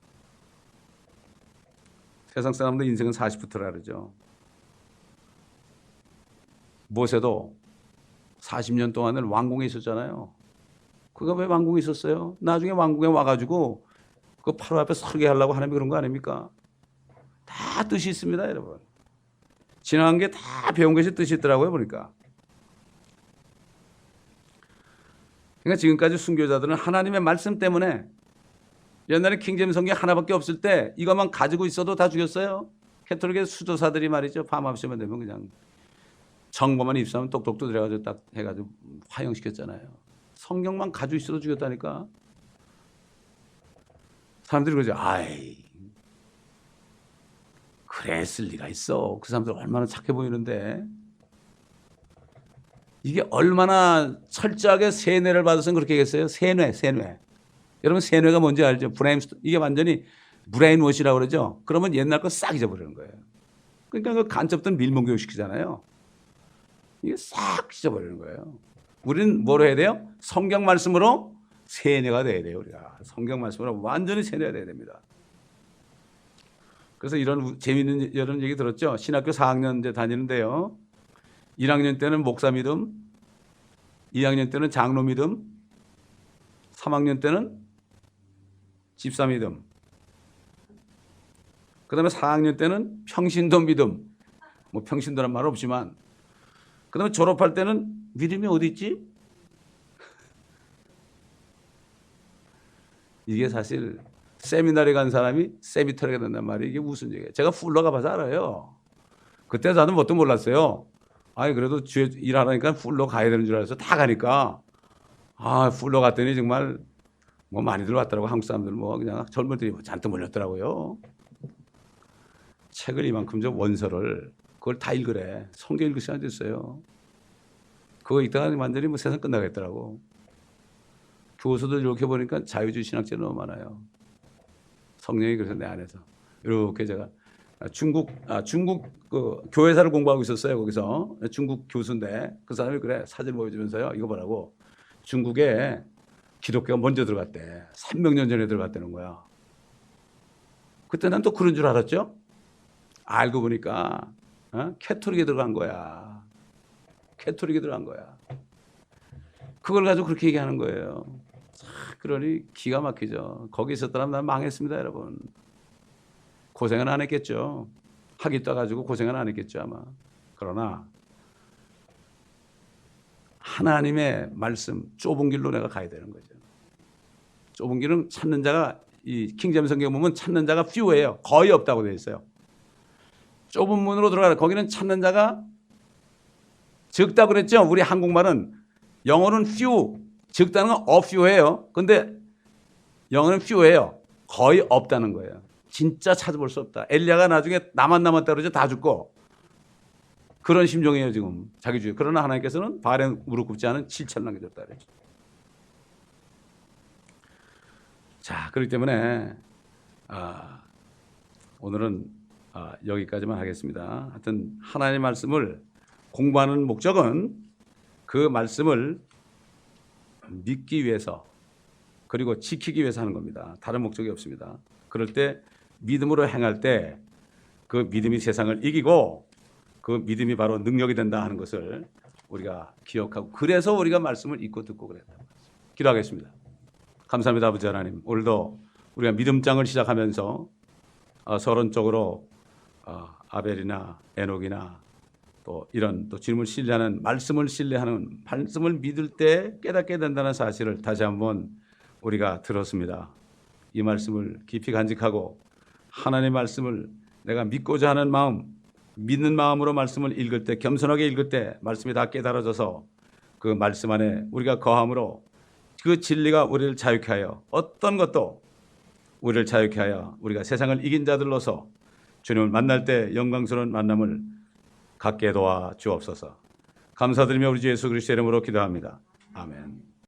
세상 사람들 인생은 40부터라 그러죠. 모세도 40년 동안을 왕궁에 있었잖아요. 그가 왜 왕궁에 있었어요? 나중에 왕궁에 와가지고 그 바로 앞에 서게 하려고 하나님이 그런 거 아닙니까? 다 뜻이 있습니다, 여러분. 지나간 게 다 배운 것이 뜻이 있더라고요, 보니까. 그러니까 지금까지 순교자들은 하나님의 말씀 때문에 옛날에 킹제임스 성경 하나밖에 없을 때 이것만 가지고 있어도 다 죽였어요. 캐톨릭의 수도사들이 말이죠. 밤9시만 되면 그냥 정보만 입수하면 똑똑 두드려가지고 딱 해가지고 화형시켰잖아요. 성경만 가지고 있어도 죽였다니까. 사람들이 그러죠. 아이, 그랬을 리가 있어. 그 사람들 얼마나 착해 보이는데. 이게 얼마나 철저하게 세뇌를 받아서 그렇게 했어요. 세뇌. 여러분 세뇌가 뭔지 알죠? 이게 완전히 브레인워시라고 그러죠. 그러면 옛날 거 싹 잊어버리는 거예요. 그러니까 그 간첩들 밀봉교육 시키잖아요. 이게 싹 잊어버리는 거예요. 우리는 뭐로 해야 돼요? 성경 말씀으로 세뇌가 돼야 돼요. 우리가 성경 말씀으로 완전히 세뇌가 돼야 됩니다. 그래서 이런 재미있는 이런 얘기 들었죠. 신학교 4학년 이제 다니는데요. 1학년 때는 목사 믿음, 2학년 때는 장로 믿음, 3학년 때는 집사 믿음, 그 다음에 4학년 때는 평신도 믿음, 뭐 평신도란 말 없지만, 그 다음에 졸업할 때는 믿음이 어디 있지? 이게 사실 세미나리 간 사람이 세미터리가 된단 말이에요. 이게 무슨 얘기예요? 제가 풀러 가봐서 알아요. 그때 저는 뭣도 몰랐어요. 아니 그래도 주에 일하니까 풀러 가야 되는 줄 알아서 다 가니까 풀러 갔더니 정말 뭐 많이들 왔더라고. 한국 사람들 뭐 그냥 젊은이들이 잔뜩 몰렸더라고요. 책을 이만큼 좀 원서를 그걸 다 읽으래. 성경 읽을 시간이 됐어요. 그거 읽다가 완전히 뭐 세상 끝나겠더라고. 교수들 이렇게 보니까 자유주의 신학자는 너무 많아요. 성령이 그래서 내 안에서 이렇게 제가 중국 그 교회사를 공부하고 있었어요. 거기서 중국 교수인데 그 사람이 그래 사진 보여주면서요. 이거 보라고 중국에 기독교가 먼저 들어갔대. 300년 전에 들어갔다는 거야. 그때 난 또 그런 줄 알았죠. 알고 보니까 캐톨릭에 들어간 거야. 캐톨릭에 들어간 거야. 그걸 가지고 그렇게 얘기하는 거예요. 그러니 기가 막히죠. 거기 있었더라면 난 망했습니다, 여러분. 고생은 안 했겠죠. 학위 따가지고 고생은 안 했겠죠, 아마. 그러나 하나님의 말씀, 좁은 길로 내가 가야 되는 거죠. 좁은 길은 찾는 자가, 이 킹제임스 성경 보면 찾는 자가 few예요. 거의 없다고 되어 있어요. 좁은 문으로 들어가라. 거기는 찾는 자가 적다고 그랬죠. 우리 한국말은 영어는 few, 적다는 건 a few예요. 근데 영어는 few예요. 거의 없다는 거예요. 진짜 찾아볼 수 없다. 엘리야가 나중에 나만 남았다 그러죠. 다 죽고. 그런 심정이에요 지금 자기 주의. 그러나 하나님께서는 바알에 무릎 꿇지 않은 7,000 남겨줬다 그랬죠. 자, 그렇기 때문에 오늘은 여기까지만 하겠습니다. 하여튼 하나님의 말씀을 공부하는 목적은 그 말씀을 믿기 위해서 그리고 지키기 위해서 하는 겁니다. 다른 목적이 없습니다. 그럴 때 믿음으로 행할 때 그 믿음이 세상을 이기고 그 믿음이 바로 능력이 된다 하는 것을 우리가 기억하고, 그래서 우리가 말씀을 읽고 듣고 그랬다. 기도하겠습니다. 감사합니다, 아버지 하나님. 오늘도 우리가 믿음장을 시작하면서 서론적으로 아벨이나 에녹이나 또 이런 또 주님을 신뢰하는 말씀을 신뢰하는 말씀을 믿을 때 깨닫게 된다는 사실을 다시 한번 우리가 들었습니다. 이 말씀을 깊이 간직하고 하나님의 말씀을 내가 믿고자 하는 마음, 믿는 마음으로 말씀을 읽을 때, 겸손하게 읽을 때 말씀이 다 깨달아져서 그 말씀 안에 우리가 거함으로 그 진리가 우리를 자유케 하여 어떤 것도 우리를 자유케 하여 우리가 세상을 이긴 자들로서 주님을 만날 때 영광스러운 만남을 갖게 도와 주옵소서. 감사드리며 우리 주 예수 그리스도의 이름으로 기도합니다. 아멘.